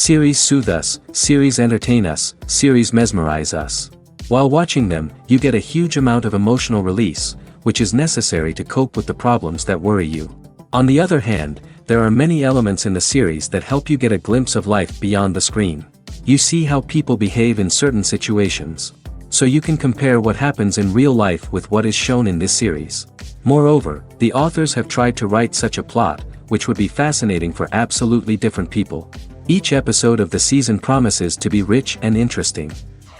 Series soothe us, series entertain us, series mesmerize us. While watching them, you get a huge amount of emotional release, which is necessary to cope with the problems that worry you. On the other hand, there are many elements in the series that help you get a glimpse of life beyond the screen. You see how people behave in certain situations. So you can compare what happens in real life with what is shown in this series. Moreover, the authors have tried to write such a plot, which would be fascinating for absolutely different people. Each episode of the season promises to be rich and interesting.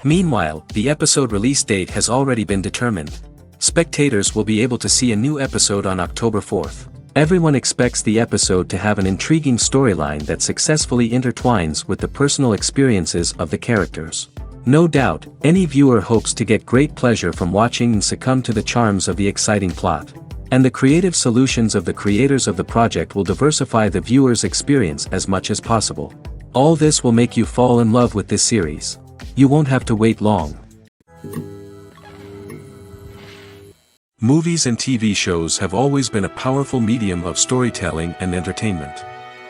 Meanwhile, the episode release date has already been determined. Spectators will be able to see a new episode on October 4th. Everyone expects the episode to have an intriguing storyline that successfully intertwines with the personal experiences of the characters. No doubt, any viewer hopes to get great pleasure from watching and succumb to the charms of the exciting plot. And the creative solutions of the creators of the project will diversify the viewer's experience as much as possible. All this will make you fall in love with this series. You won't have to wait long. Movies and TV shows have always been a powerful medium of storytelling and entertainment.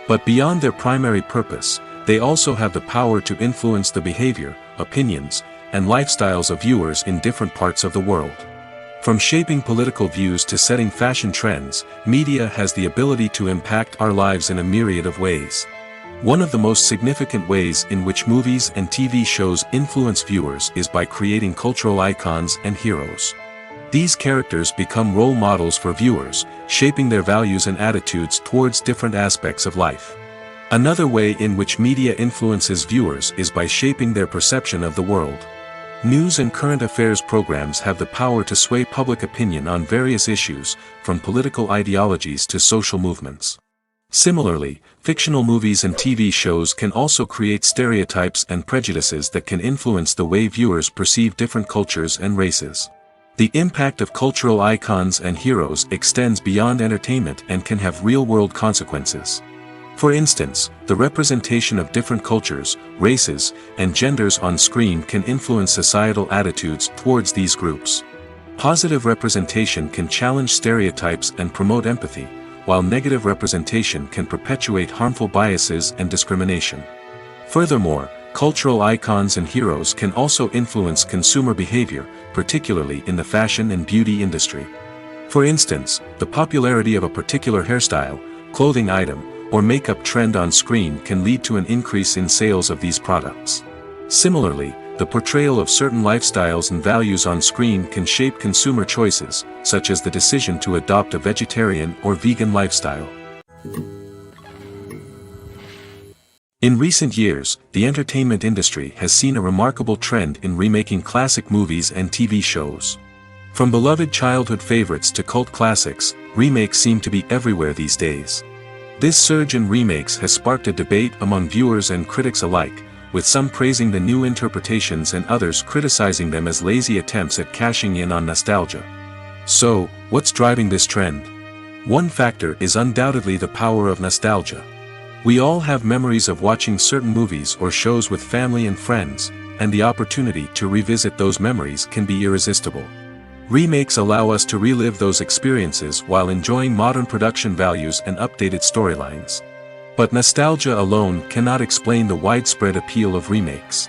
But beyond their primary purpose, they also have the power to influence the behavior, opinions, and lifestyles of viewers in different parts of the world. From shaping political views to setting fashion trends, media has the ability to impact our lives in a myriad of ways. One of the most significant ways in which movies and TV shows influence viewers is by creating cultural icons and heroes. These characters become role models for viewers, shaping their values and attitudes towards different aspects of life. Another way in which media influences viewers is by shaping their perception of the world. News and current affairs programs have the power to sway public opinion on various issues, from political ideologies to social movements. Similarly, fictional movies and TV shows can also create stereotypes and prejudices that can influence the way viewers perceive different cultures and races. The impact of cultural icons and heroes extends beyond entertainment and can have real-world consequences. For instance, the representation of different cultures, races, and genders on screen can influence societal attitudes towards these groups. Positive representation can challenge stereotypes and promote empathy, while negative representation can perpetuate harmful biases and discrimination. Furthermore, cultural icons and heroes can also influence consumer behavior, particularly in the fashion and beauty industry. For instance, the popularity of a particular hairstyle, clothing item, or makeup trend on screen can lead to an increase in sales of these products. Similarly, the portrayal of certain lifestyles and values on screen can shape consumer choices, such as the decision to adopt a vegetarian or vegan lifestyle. In recent years, the entertainment industry has seen a remarkable trend in remaking classic movies and TV shows. From beloved childhood favorites to cult classics, remakes seem to be everywhere these days. This surge in remakes has sparked a debate among viewers and critics alike, with some praising the new interpretations and others criticizing them as lazy attempts at cashing in on nostalgia. So, what's driving this trend? One factor is undoubtedly the power of nostalgia. We all have memories of watching certain movies or shows with family and friends, and the opportunity to revisit those memories can be irresistible. Remakes allow us to relive those experiences while enjoying modern production values and updated storylines. But nostalgia alone cannot explain the widespread appeal of remakes.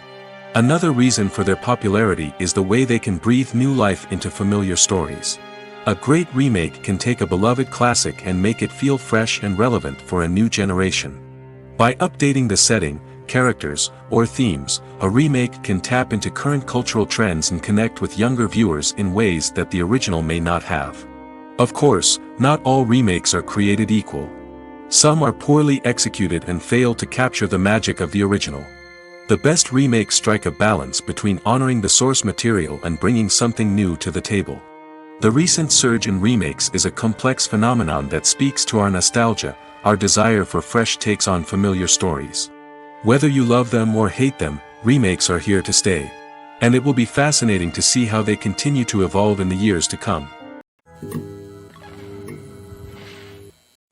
Another reason for their popularity is the way they can breathe new life into familiar stories. A great remake can take a beloved classic and make it feel fresh and relevant for a new generation. By updating the setting, characters, or themes, a remake can tap into current cultural trends and connect with younger viewers in ways that the original may not have. Of course, not all remakes are created equal. Some are poorly executed and fail to capture the magic of the original. The best remakes strike a balance between honoring the source material and bringing something new to the table. The recent surge in remakes is a complex phenomenon that speaks to our nostalgia, our desire for fresh takes on familiar stories. Whether you love them or hate them, remakes are here to stay. And it will be fascinating to see how they continue to evolve in the years to come.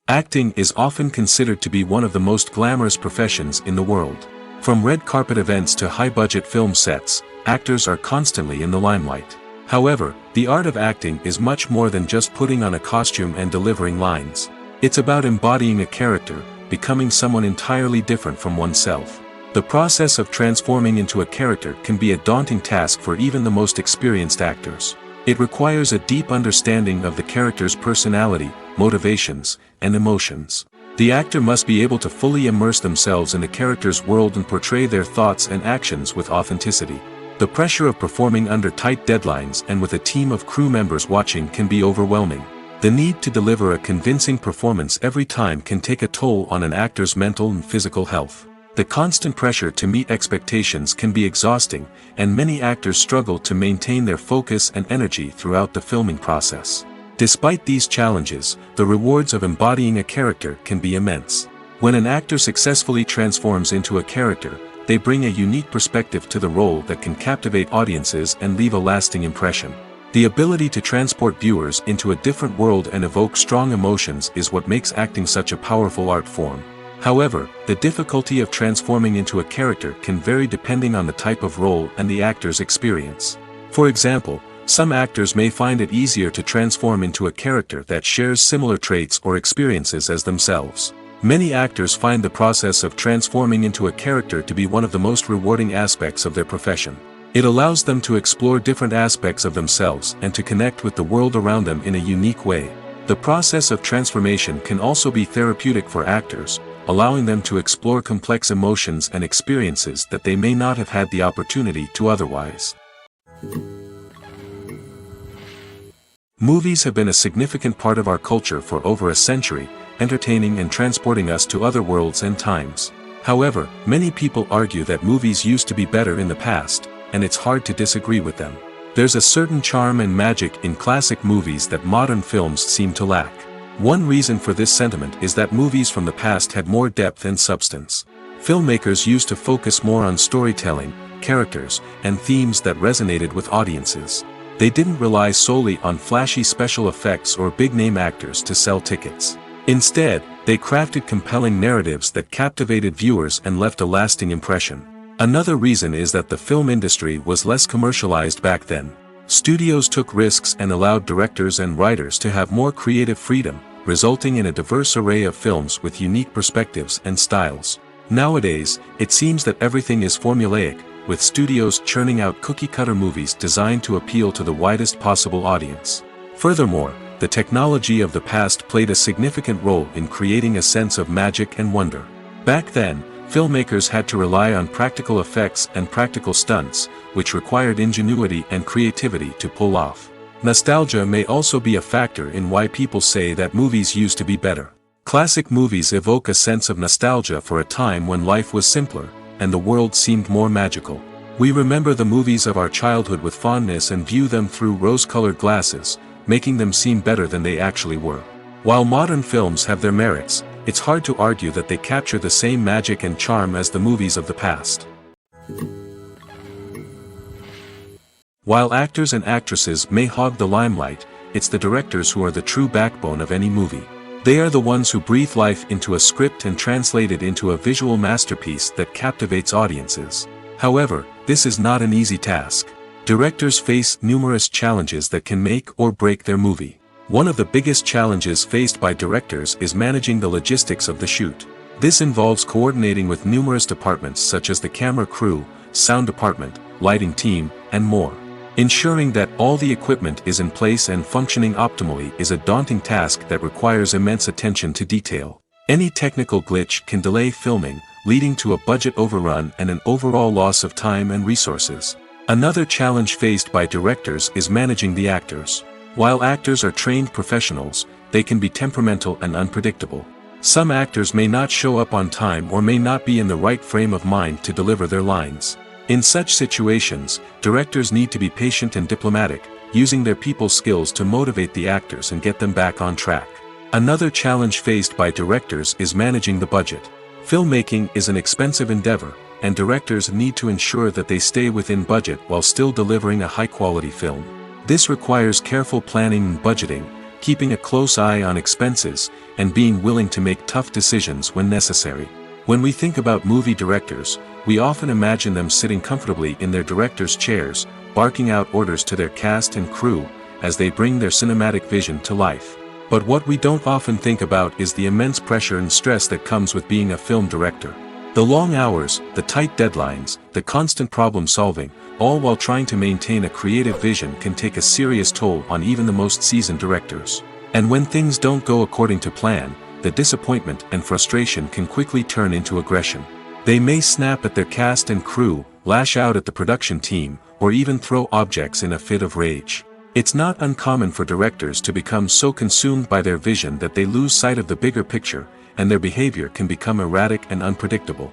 Acting is often considered to be one of the most glamorous professions in the world. From red carpet events to high-budget film sets, actors are constantly in the limelight. However, the art of acting is much more than just putting on a costume and delivering lines. It's about embodying a character, becoming someone entirely different from oneself. The process of transforming into a character can be a daunting task for even the most experienced actors. It requires a deep understanding of the character's personality, motivations, and emotions. The actor must be able to fully immerse themselves in the character's world and portray their thoughts and actions with authenticity. The pressure of performing under tight deadlines and with a team of crew members watching can be overwhelming. The need to deliver a convincing performance every time can take a toll on an actor's mental and physical health. The constant pressure to meet expectations can be exhausting, and many actors struggle to maintain their focus and energy throughout the filming process. Despite these challenges, the rewards of embodying a character can be immense. When an actor successfully transforms into a character, they bring a unique perspective to the role that can captivate audiences and leave a lasting impression. The ability to transport viewers into a different world and evoke strong emotions is what makes acting such a powerful art form. However, the difficulty of transforming into a character can vary depending on the type of role and the actor's experience. For example, some actors may find it easier to transform into a character that shares similar traits or experiences as themselves. Many actors find the process of transforming into a character to be one of the most rewarding aspects of their profession. It allows them to explore different aspects of themselves and to connect with the world around them in a unique way. The process of transformation can also be therapeutic for actors, allowing them to explore complex emotions and experiences that they may not have had the opportunity to otherwise. Movies have been a significant part of our culture for over a century, entertaining and transporting us to other worlds and times. However, many people argue that movies used to be better in the past, and it's hard to disagree with them. There's a certain charm and magic in classic movies that modern films seem to lack. One reason for this sentiment is that movies from the past had more depth and substance. Filmmakers used to focus more on storytelling, characters, and themes that resonated with audiences. They didn't rely solely on flashy special effects or big-name actors to sell tickets. Instead, they crafted compelling narratives that captivated viewers and left a lasting impression. Another reason is that the film industry was less commercialized back then. Studios took risks and allowed directors and writers to have more creative freedom, resulting in a diverse array of films with unique perspectives and styles. Nowadays, it seems that everything is formulaic, with studios churning out cookie-cutter movies designed to appeal to the widest possible audience. Furthermore, the technology of the past played a significant role in creating a sense of magic and wonder. Back then, filmmakers had to rely on practical effects and practical stunts, which required ingenuity and creativity to pull off. Nostalgia may also be a factor in why people say that movies used to be better. Classic movies evoke a sense of nostalgia for a time when life was simpler, and the world seemed more magical. We remember the movies of our childhood with fondness and view them through rose-colored glasses, making them seem better than they actually were. While modern films have their merits, it's hard to argue that they capture the same magic and charm as the movies of the past. While actors and actresses may hog the limelight, it's the directors who are the true backbone of any movie. They are the ones who breathe life into a script and translate it into a visual masterpiece that captivates audiences. However, this is not an easy task. Directors face numerous challenges that can make or break their movie. One of the biggest challenges faced by directors is managing the logistics of the shoot. This involves coordinating with numerous departments such as the camera crew, sound department, lighting team, and more. Ensuring that all the equipment is in place and functioning optimally is a daunting task that requires immense attention to detail. Any technical glitch can delay filming, leading to a budget overrun and an overall loss of time and resources. Another challenge faced by directors is managing the actors. While actors are trained professionals, they can be temperamental and unpredictable. Some actors may not show up on time or may not be in the right frame of mind to deliver their lines. In such situations, directors need to be patient and diplomatic, using their people skills to motivate the actors and get them back on track. Another challenge faced by directors is managing the budget. Filmmaking is an expensive endeavor, and directors need to ensure that they stay within budget while still delivering a high-quality film. This requires careful planning and budgeting, keeping a close eye on expenses, and being willing to make tough decisions when necessary. When we think about movie directors, we often imagine them sitting comfortably in their director's chairs, barking out orders to their cast and crew, as they bring their cinematic vision to life. But what we don't often think about is the immense pressure and stress that comes with being a film director. The long hours, the tight deadlines, the constant problem solving, all while trying to maintain a creative vision can take a serious toll on even the most seasoned directors. And when things don't go according to plan, the disappointment and frustration can quickly turn into aggression. They may snap at their cast and crew, lash out at the production team, or even throw objects in a fit of rage. It's not uncommon for directors to become so consumed by their vision that they lose sight of the bigger picture, and their behavior can become erratic and unpredictable.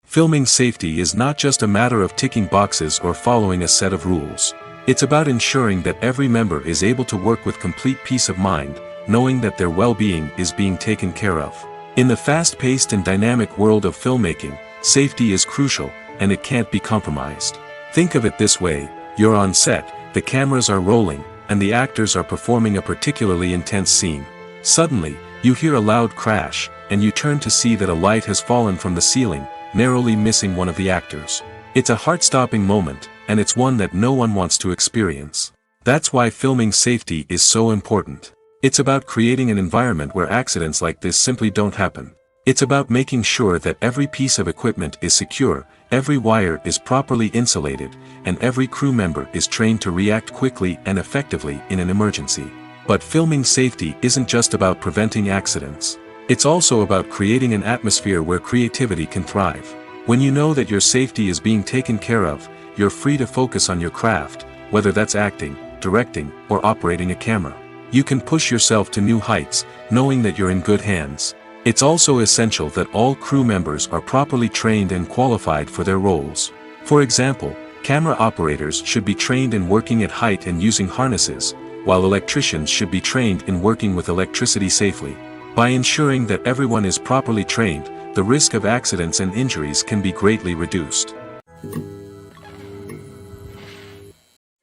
Filming safety is not just a matter of ticking boxes or following a set of rules. It's about ensuring that every member is able to work with complete peace of mind, knowing that their well-being is being taken care of. In the fast-paced and dynamic world of filmmaking, safety is crucial, and it can't be compromised. Think of it this way: you're on set, the cameras are rolling, and the actors are performing a particularly intense scene. Suddenly, you hear a loud crash, and you turn to see that a light has fallen from the ceiling, narrowly missing one of the actors. It's a heart-stopping moment, and it's one that no one wants to experience. That's why filming safety is so important. It's about creating an environment where accidents like this simply don't happen. It's about making sure that every piece of equipment is secure, every wire is properly insulated, and every crew member is trained to react quickly and effectively in an emergency. But filming safety isn't just about preventing accidents. It's also about creating an atmosphere where creativity can thrive. When you know that your safety is being taken care of, you're free to focus on your craft, whether that's acting, directing, or operating a camera. You can push yourself to new heights, knowing that you're in good hands. It's also essential that all crew members are properly trained and qualified for their roles. For example, camera operators should be trained in working at height and using harnesses, while electricians should be trained in working with electricity safely. By ensuring that everyone is properly trained, the risk of accidents and injuries can be greatly reduced.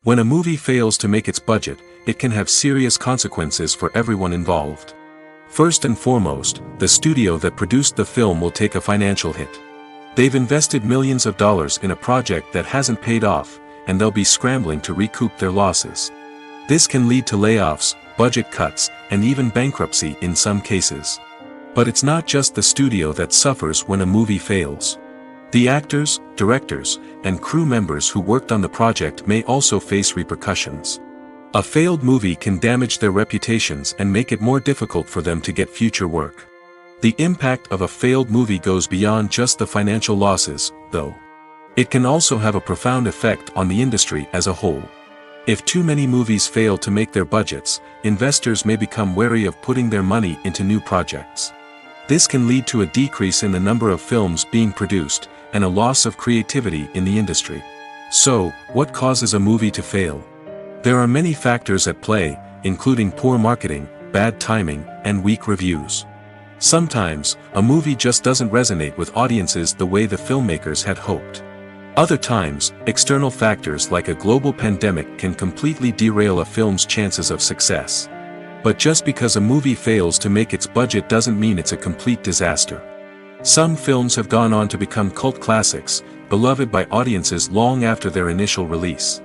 When a movie fails to make its budget, it can have serious consequences for everyone involved. First and foremost, the studio that produced the film will take a financial hit. They've invested millions of dollars in a project that hasn't paid off, and they'll be scrambling to recoup their losses. This can lead to layoffs, budget cuts, and even bankruptcy in some cases. But it's not just the studio that suffers when a movie fails. The actors, directors, and crew members who worked on the project may also face repercussions. A failed movie can damage their reputations and make it more difficult for them to get future work. The impact of a failed movie goes beyond just the financial losses, though. It can also have a profound effect on the industry as a whole. If too many movies fail to make their budgets, investors may become wary of putting their money into new projects. This can lead to a decrease in the number of films being produced, and a loss of creativity in the industry. So, what causes a movie to fail? There are many factors at play, including poor marketing, bad timing, and weak reviews. Sometimes, a movie just doesn't resonate with audiences the way the filmmakers had hoped. Other times, external factors like a global pandemic can completely derail a film's chances of success. But just because a movie fails to make its budget doesn't mean it's a complete disaster. Some films have gone on to become cult classics, beloved by audiences long after their initial release.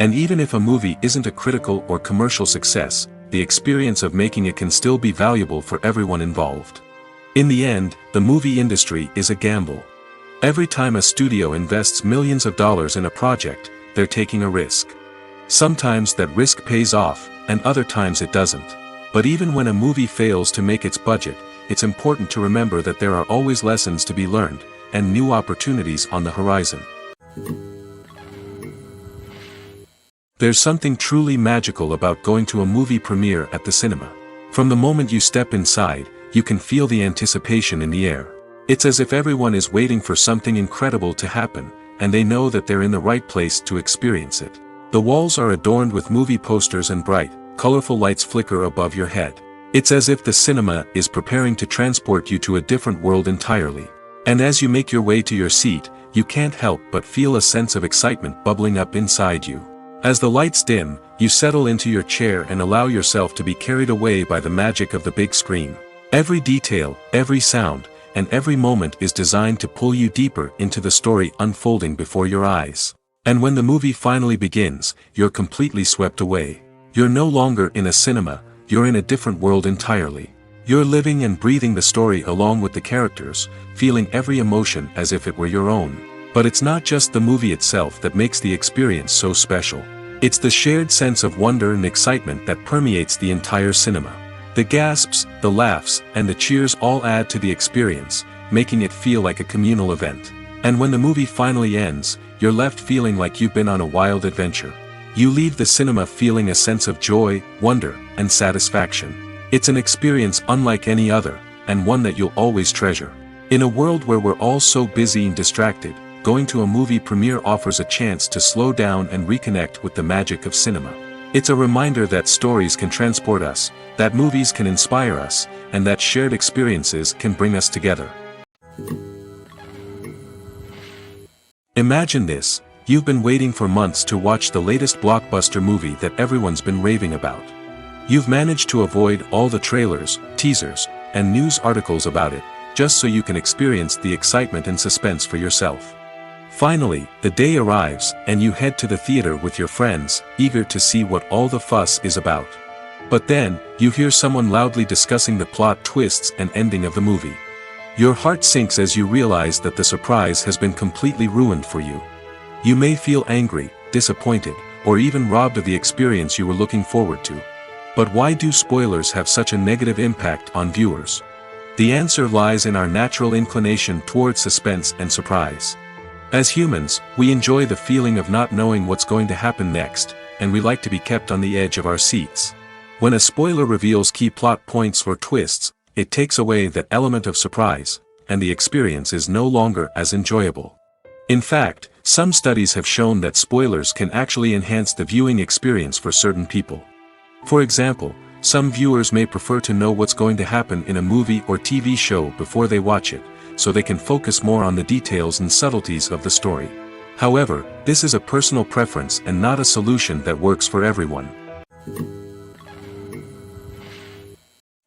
And even if a movie isn't a critical or commercial success, the experience of making it can still be valuable for everyone involved. In the end, the movie industry is a gamble. Every time a studio invests millions of dollars in a project, they're taking a risk. Sometimes that risk pays off, and other times it doesn't. But even when a movie fails to make its budget, it's important to remember that there are always lessons to be learned, and new opportunities on the horizon. There's something truly magical about going to a movie premiere at the cinema. From the moment you step inside, you can feel the anticipation in the air. It's as if everyone is waiting for something incredible to happen, and they know that they're in the right place to experience it. The walls are adorned with movie posters and bright, colorful lights flicker above your head. It's as if the cinema is preparing to transport you to a different world entirely. And as you make your way to your seat, you can't help but feel a sense of excitement bubbling up inside you. As the lights dim, you settle into your chair and allow yourself to be carried away by the magic of the big screen. Every detail, every sound, and every moment is designed to pull you deeper into the story unfolding before your eyes. And when the movie finally begins, you're completely swept away. You're no longer in a cinema, you're in a different world entirely. You're living and breathing the story along with the characters, feeling every emotion as if it were your own. But it's not just the movie itself that makes the experience so special. It's the shared sense of wonder and excitement that permeates the entire cinema. The gasps, the laughs, and the cheers all add to the experience, making it feel like a communal event. And when the movie finally ends, you're left feeling like you've been on a wild adventure. You leave the cinema feeling a sense of joy, wonder, and satisfaction. It's an experience unlike any other, and one that you'll always treasure. In a world where we're all so busy and distracted, going to a movie premiere offers a chance to slow down and reconnect with the magic of cinema. It's a reminder that stories can transport us, that movies can inspire us, and that shared experiences can bring us together. Imagine this. You've been waiting for months to watch the latest blockbuster movie that everyone's been raving about. You've managed to avoid all the trailers, teasers, and news articles about it, just so you can experience the excitement and suspense for yourself. Finally, the day arrives, and you head to the theater with your friends, eager to see what all the fuss is about. But then, you hear someone loudly discussing the plot twists and ending of the movie. Your heart sinks as you realize that the surprise has been completely ruined for you. You may feel angry, disappointed, or even robbed of the experience you were looking forward to. But why do spoilers have such a negative impact on viewers? The answer lies in our natural inclination toward suspense and surprise. As humans, we enjoy the feeling of not knowing what's going to happen next, and we like to be kept on the edge of our seats. When a spoiler reveals key plot points or twists, it takes away that element of surprise, and the experience is no longer as enjoyable. In fact, some studies have shown that spoilers can actually enhance the viewing experience for certain people. For example, some viewers may prefer to know what's going to happen in a movie or TV show before they watch it, so they can focus more on the details and subtleties of the story. However, this is a personal preference and not a solution that works for everyone.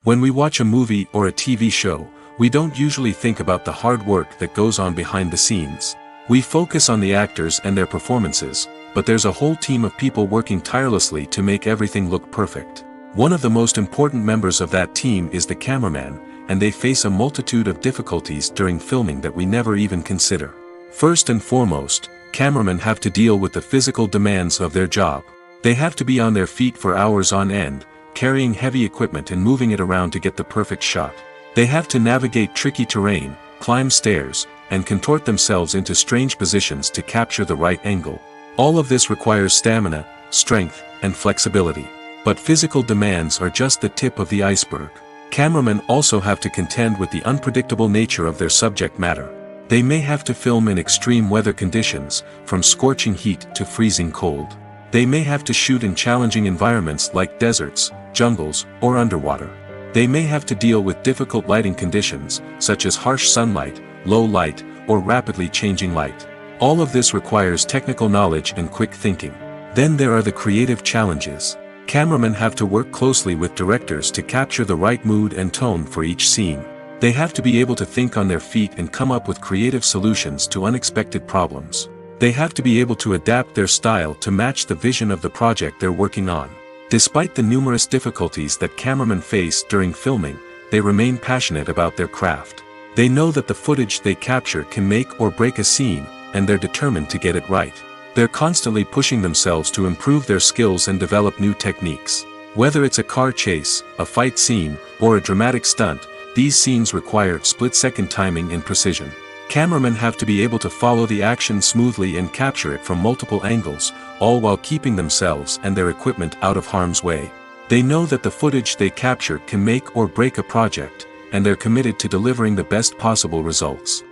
When we watch a movie or a TV show, we don't usually think about the hard work that goes on behind the scenes. We focus on the actors and their performances, but there's a whole team of people working tirelessly to make everything look perfect. One of the most important members of that team is the cameraman, and they face a multitude of difficulties during filming that we never even consider. First and foremost, cameramen have to deal with the physical demands of their job. They have to be on their feet for hours on end, carrying heavy equipment and moving it around to get the perfect shot. They have to navigate tricky terrain, climb stairs, and contort themselves into strange positions to capture the right angle. All of this requires stamina, strength, and flexibility. But physical demands are just the tip of the iceberg. Cameramen also have to contend with the unpredictable nature of their subject matter. They may have to film in extreme weather conditions, from scorching heat to freezing cold. They may have to shoot in challenging environments like deserts, jungles, or underwater. They may have to deal with difficult lighting conditions, such as harsh sunlight, low light, or rapidly changing light. All of this requires technical knowledge and quick thinking. Then there are the creative challenges. Cameramen have to work closely with directors to capture the right mood and tone for each scene. They have to be able to think on their feet and come up with creative solutions to unexpected problems. They have to be able to adapt their style to match the vision of the project they're working on. Despite the numerous difficulties that cameramen face during filming, they remain passionate about their craft. They know that the footage they capture can make or break a scene, and they're determined to get it right. They're constantly pushing themselves to improve their skills and develop new techniques. Whether it's a car chase, a fight scene, or a dramatic stunt, these scenes require split-second timing and precision. Cameramen have to be able to follow the action smoothly and capture it from multiple angles, all while keeping themselves and their equipment out of harm's way. They know that the footage they capture can make or break a project, and they're committed to delivering the best possible results.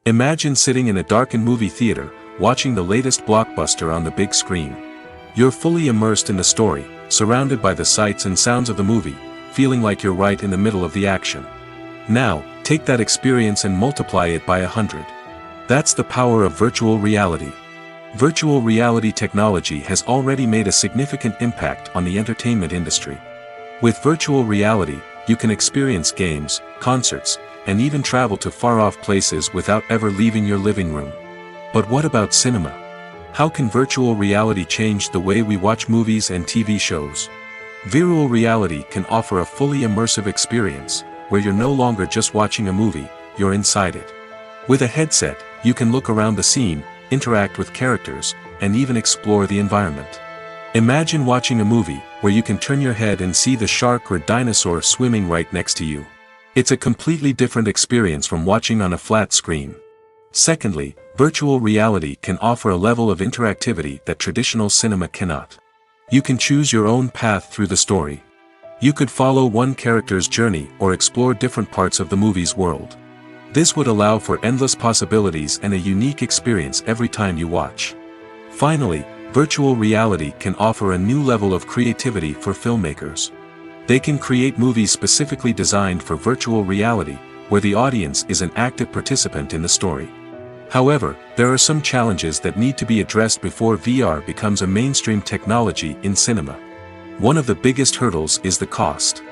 Imagine sitting in a darkened movie theater, watching the latest blockbuster on the big screen. You're fully immersed in the story, surrounded by the sights and sounds of the movie, feeling like you're right in the middle of the action. Now, take that experience and multiply it by 100. That's the power of virtual reality. Virtual reality technology has already made a significant impact on the entertainment industry. With virtual reality, you can experience games, concerts, and even travel to far-off places without ever leaving your living room. But what about cinema? How can virtual reality change the way we watch movies and TV shows? Virtual reality can offer a fully immersive experience, where you're no longer just watching a movie, you're inside it. With a headset, you can look around the scene, interact with characters, and even explore the environment. Imagine watching a movie, where you can turn your head and see the shark or dinosaur swimming right next to you. It's a completely different experience from watching on a flat screen. Secondly, virtual reality can offer a level of interactivity that traditional cinema cannot. You can choose your own path through the story. You could follow one character's journey or explore different parts of the movie's world. This would allow for endless possibilities and a unique experience every time you watch. Finally, virtual reality can offer a new level of creativity for filmmakers. They can create movies specifically designed for virtual reality, where the audience is an active participant in the story. However, there are some challenges that need to be addressed before VR becomes a mainstream technology in cinema. One of the biggest hurdles is the cost.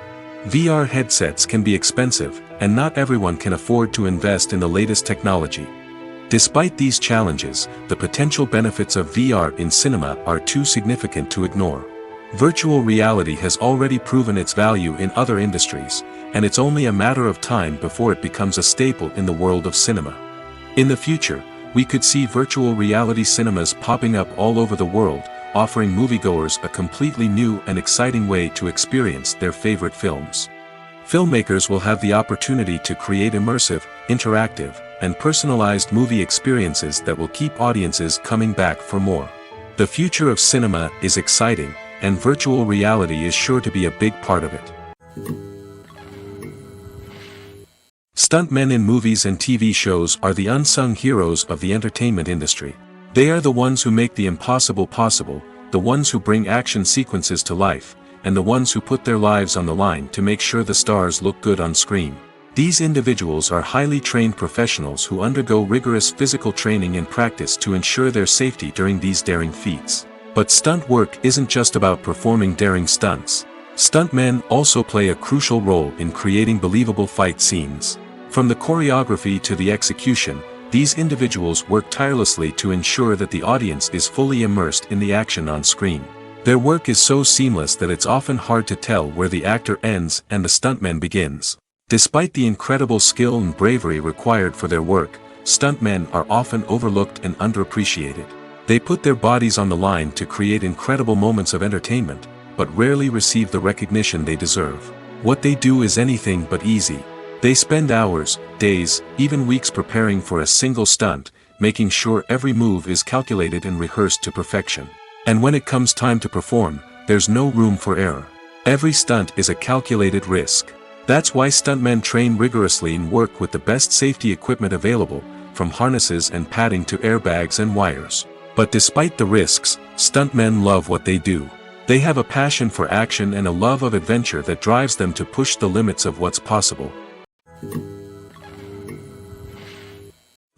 VR headsets can be expensive, and not everyone can afford to invest in the latest technology. Despite these challenges, the potential benefits of VR in cinema are too significant to ignore. Virtual reality has already proven its value in other industries, and it's only a matter of time before it becomes a staple in the world of cinema. In the future, we could see virtual reality cinemas popping up all over the world, offering moviegoers a completely new and exciting way to experience their favorite films. Filmmakers will have the opportunity to create immersive, interactive, and personalized movie experiences that will keep audiences coming back for more. The future of cinema is exciting, and virtual reality is sure to be a big part of it. Stuntmen in movies and TV shows are the unsung heroes of the entertainment industry. They are the ones who make the impossible possible, the ones who bring action sequences to life, and the ones who put their lives on the line to make sure the stars look good on screen. These individuals are highly trained professionals who undergo rigorous physical training and practice to ensure their safety during these daring feats. But stunt work isn't just about performing daring stunts. Stuntmen also play a crucial role in creating believable fight scenes. From the choreography to the execution, these individuals work tirelessly to ensure that the audience is fully immersed in the action on screen. Their work is so seamless that it's often hard to tell where the actor ends and the stuntman begins. Despite the incredible skill and bravery required for their work, stuntmen are often overlooked and underappreciated. They put their bodies on the line to create incredible moments of entertainment, but rarely receive the recognition they deserve. What they do is anything but easy. They spend hours, days, even weeks preparing for a single stunt, making sure every move is calculated and rehearsed to perfection. And when it comes time to perform, there's no room for error. Every stunt is a calculated risk. That's why stuntmen train rigorously and work with the best safety equipment available, from harnesses and padding to airbags and wires. But despite the risks, stuntmen love what they do. They have a passion for action and a love of adventure that drives them to push the limits of what's possible.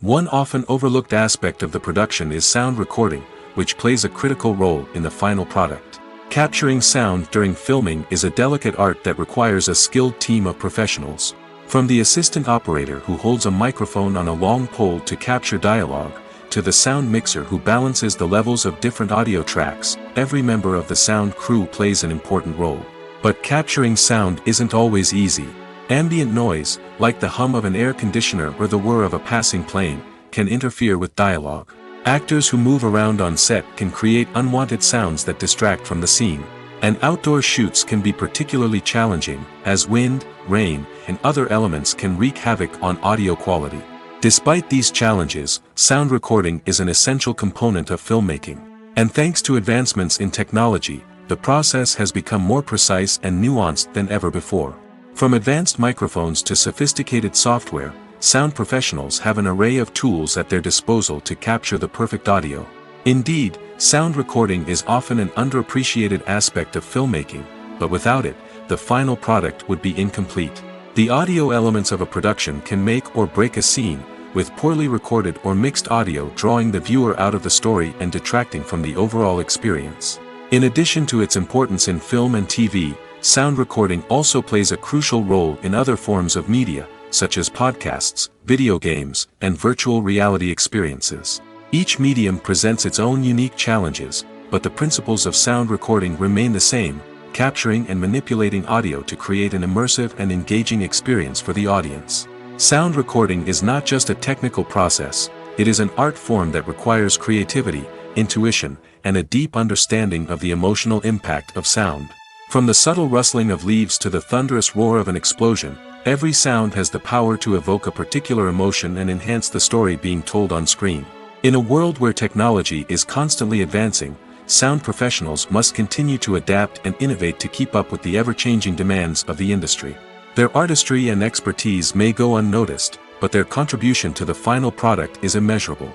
One often overlooked aspect of the production is sound recording, which plays a critical role in the final product. Capturing sound during filming is a delicate art that requires a skilled team of professionals. From the assistant operator who holds a microphone on a long pole to capture dialogue, to the sound mixer who balances the levels of different audio tracks, every member of the sound crew plays an important role. But capturing sound isn't always easy. Ambient noise, like the hum of an air conditioner or the whir of a passing plane, can interfere with dialogue. Actors who move around on set can create unwanted sounds that distract from the scene. And outdoor shoots can be particularly challenging, as wind, rain, and other elements can wreak havoc on audio quality. Despite these challenges, sound recording is an essential component of filmmaking. And thanks to advancements in technology, the process has become more precise and nuanced than ever before. From advanced microphones to sophisticated software, sound professionals have an array of tools at their disposal to capture the perfect audio. Indeed, sound recording is often an underappreciated aspect of filmmaking, but without it, the final product would be incomplete. The audio elements of a production can make or break a scene, with poorly recorded or mixed audio drawing the viewer out of the story and detracting from the overall experience. In addition to its importance in film and TV, sound recording also plays a crucial role in other forms of media, such as podcasts, video games, and virtual reality experiences. Each medium presents its own unique challenges, but the principles of sound recording remain the same, capturing and manipulating audio to create an immersive and engaging experience for the audience. Sound recording is not just a technical process, it is an art form that requires creativity, intuition, and a deep understanding of the emotional impact of sound. From the subtle rustling of leaves to the thunderous roar of an explosion, every sound has the power to evoke a particular emotion and enhance the story being told on screen. In a world where technology is constantly advancing, sound professionals must continue to adapt and innovate to keep up with the ever-changing demands of the industry. Their artistry and expertise may go unnoticed, but their contribution to the final product is immeasurable.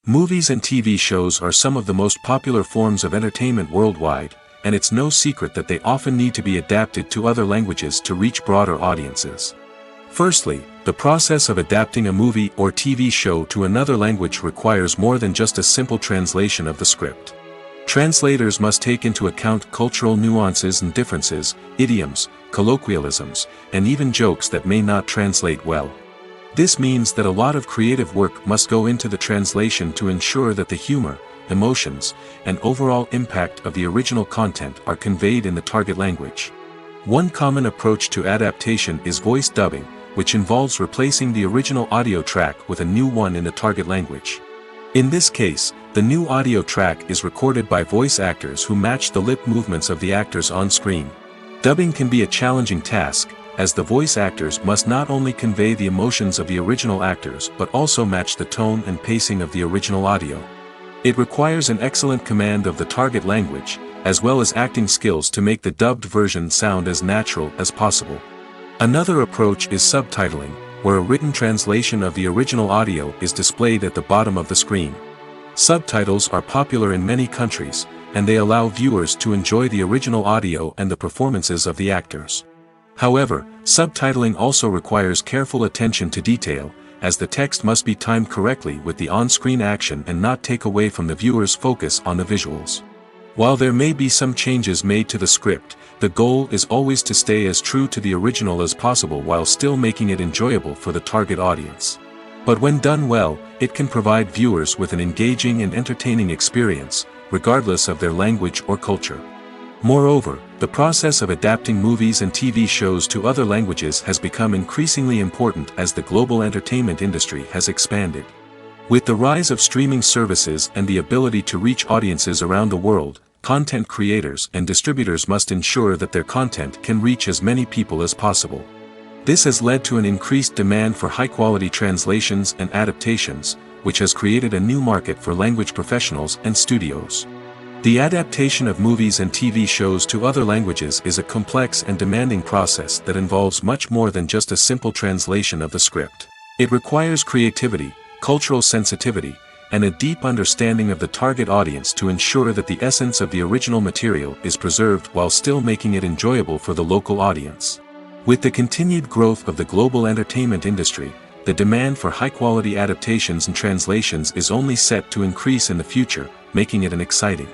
Movies and TV shows are some of the most popular forms of entertainment worldwide, and it's no secret that they often need to be adapted to other languages to reach broader audiences. Firstly, the process of adapting a movie or TV show to another language requires more than just a simple translation of the script. Translators must take into account cultural nuances and differences, idioms, colloquialisms, and even jokes that may not translate well. This means that a lot of creative work must go into the translation to ensure that the humor, emotions, and overall impact of the original content are conveyed in the target language. One common approach to adaptation is voice dubbing, which involves replacing the original audio track with a new one in the target language. In this case, the new audio track is recorded by voice actors who match the lip movements of the actors on screen. Dubbing can be a challenging task, as the voice actors must not only convey the emotions of the original actors but also match the tone and pacing of the original audio. It requires an excellent command of the target language, as well as acting skills to make the dubbed version sound as natural as possible. Another approach is subtitling, where a written translation of the original audio is displayed at the bottom of the screen. Subtitles are popular in many countries, and they allow viewers to enjoy the original audio and the performances of the actors. However, subtitling also requires careful attention to detail, as the text must be timed correctly with the on-screen action and not take away from the viewer's focus on the visuals. While there may be some changes made to the script, the goal is always to stay as true to the original as possible while still making it enjoyable for the target audience. But when done well, it can provide viewers with an engaging and entertaining experience, regardless of their language or culture. Moreover, the process of adapting movies and TV shows to other languages has become increasingly important as the global entertainment industry has expanded. With the rise of streaming services and the ability to reach audiences around the world, content creators and distributors must ensure that their content can reach as many people as possible. This has led to an increased demand for high-quality translations and adaptations, which has created a new market for language professionals and studios. The adaptation of movies and TV shows to other languages is a complex and demanding process that involves much more than just a simple translation of the script. It requires creativity, cultural sensitivity, and a deep understanding of the target audience to ensure that the essence of the original material is preserved while still making it enjoyable for the local audience. With the continued growth of the global entertainment industry, the demand for high-quality adaptations and translations is only set to increase in the future, making it an exciting.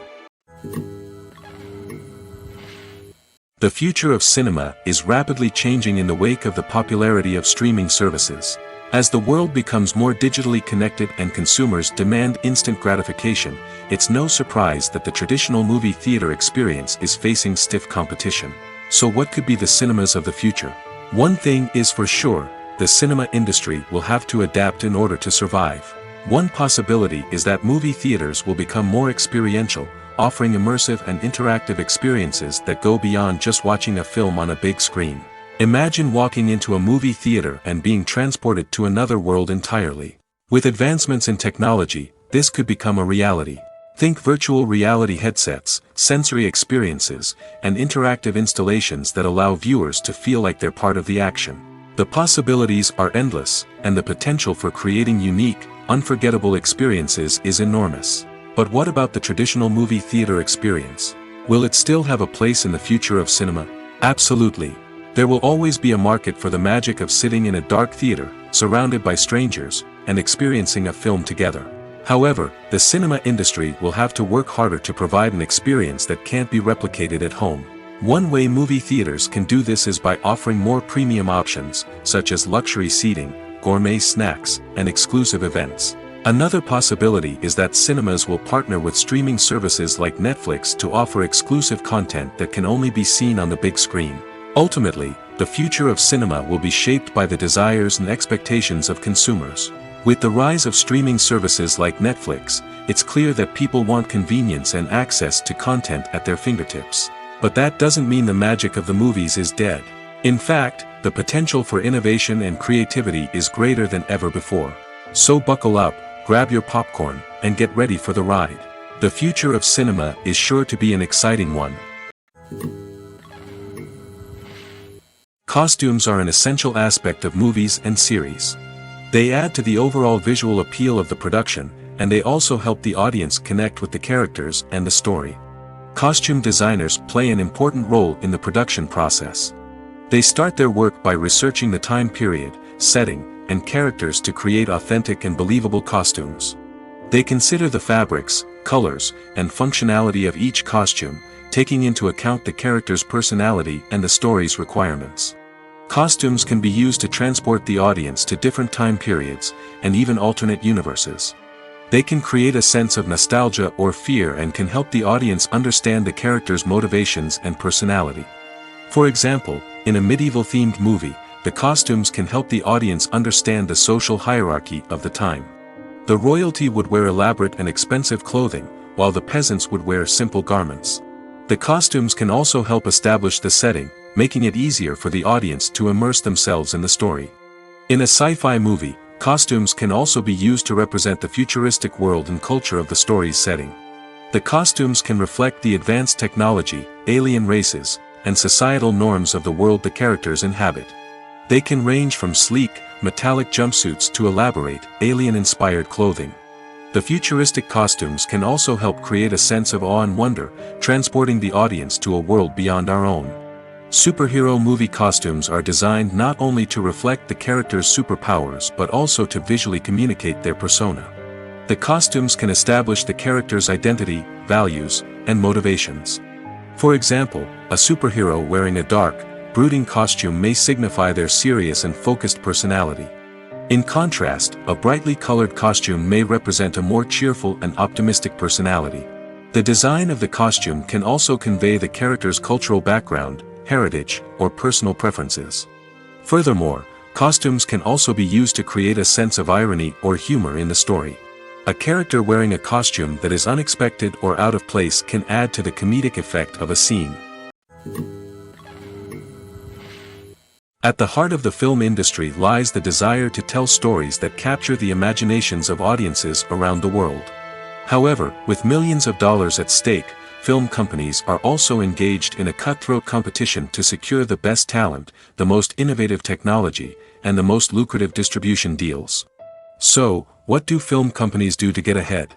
The future of cinema is rapidly changing in the wake of the popularity of streaming services. As the world becomes more digitally connected and consumers demand instant gratification, it's no surprise that the traditional movie theater experience is facing stiff competition. So what could be the cinemas of the future? One thing is for sure, the cinema industry will have to adapt in order to survive. One possibility is that movie theaters will become more experiential, offering immersive and interactive experiences that go beyond just watching a film on a big screen. Imagine walking into a movie theater and being transported to another world entirely. With advancements in technology, this could become a reality. Think virtual reality headsets, sensory experiences, and interactive installations that allow viewers to feel like they're part of the action. The possibilities are endless, and the potential for creating unique, unforgettable experiences is enormous. But what about the traditional movie theater experience? Will it still have a place in the future of cinema? Absolutely. There will always be a market for the magic of sitting in a dark theater, surrounded by strangers, and experiencing a film together. However, the cinema industry will have to work harder to provide an experience that can't be replicated at home. One way movie theaters can do this is by offering more premium options, such as luxury seating, gourmet snacks, and exclusive events. Another possibility is that cinemas will partner with streaming services like Netflix to offer exclusive content that can only be seen on the big screen. Ultimately, the future of cinema will be shaped by the desires and expectations of consumers. With the rise of streaming services like Netflix, it's clear that people want convenience and access to content at their fingertips. But that doesn't mean the magic of the movies is dead. In fact, the potential for innovation and creativity is greater than ever before. So buckle up, grab your popcorn, and get ready for the ride. The future of cinema is sure to be an exciting one. Costumes are an essential aspect of movies and series. They add to the overall visual appeal of the production, and they also help the audience connect with the characters and the story. Costume designers play an important role in the production process. They start their work by researching the time period, setting, and characters to create authentic and believable costumes. They consider the fabrics, colors, and functionality of each costume, taking into account the character's personality and the story's requirements. Costumes can be used to transport the audience to different time periods, and even alternate universes. They can create a sense of nostalgia or fear and can help the audience understand the character's motivations and personality. For example, in a medieval-themed movie, the costumes can help the audience understand the social hierarchy of the time. The royalty would wear elaborate and expensive clothing, while the peasants would wear simple garments. The costumes can also help establish the setting, making it easier for the audience to immerse themselves in the story. In a sci-fi movie, costumes can also be used to represent the futuristic world and culture of the story's setting. The costumes can reflect the advanced technology, alien races, and societal norms of the world the characters inhabit. They can range from sleek, metallic jumpsuits to elaborate, alien-inspired clothing. The futuristic costumes can also help create a sense of awe and wonder, transporting the audience to a world beyond our own. Superhero movie costumes are designed not only to reflect the character's superpowers but also to visually communicate their persona. The costumes can establish the character's identity, values, and motivations. For example, a superhero wearing a dark, brooding costume may signify their serious and focused personality. In contrast, a brightly colored costume may represent a more cheerful and optimistic personality. The design of the costume can also convey the character's cultural background, heritage, or personal preferences. Furthermore, costumes can also be used to create a sense of irony or humor in the story. A character wearing a costume that is unexpected or out of place can add to the comedic effect of a scene. At the heart of the film industry lies the desire to tell stories that capture the imaginations of audiences around the world. However, with millions of dollars at stake, film companies are also engaged in a cutthroat competition to secure the best talent, the most innovative technology, and the most lucrative distribution deals. So, what do film companies do to get ahead?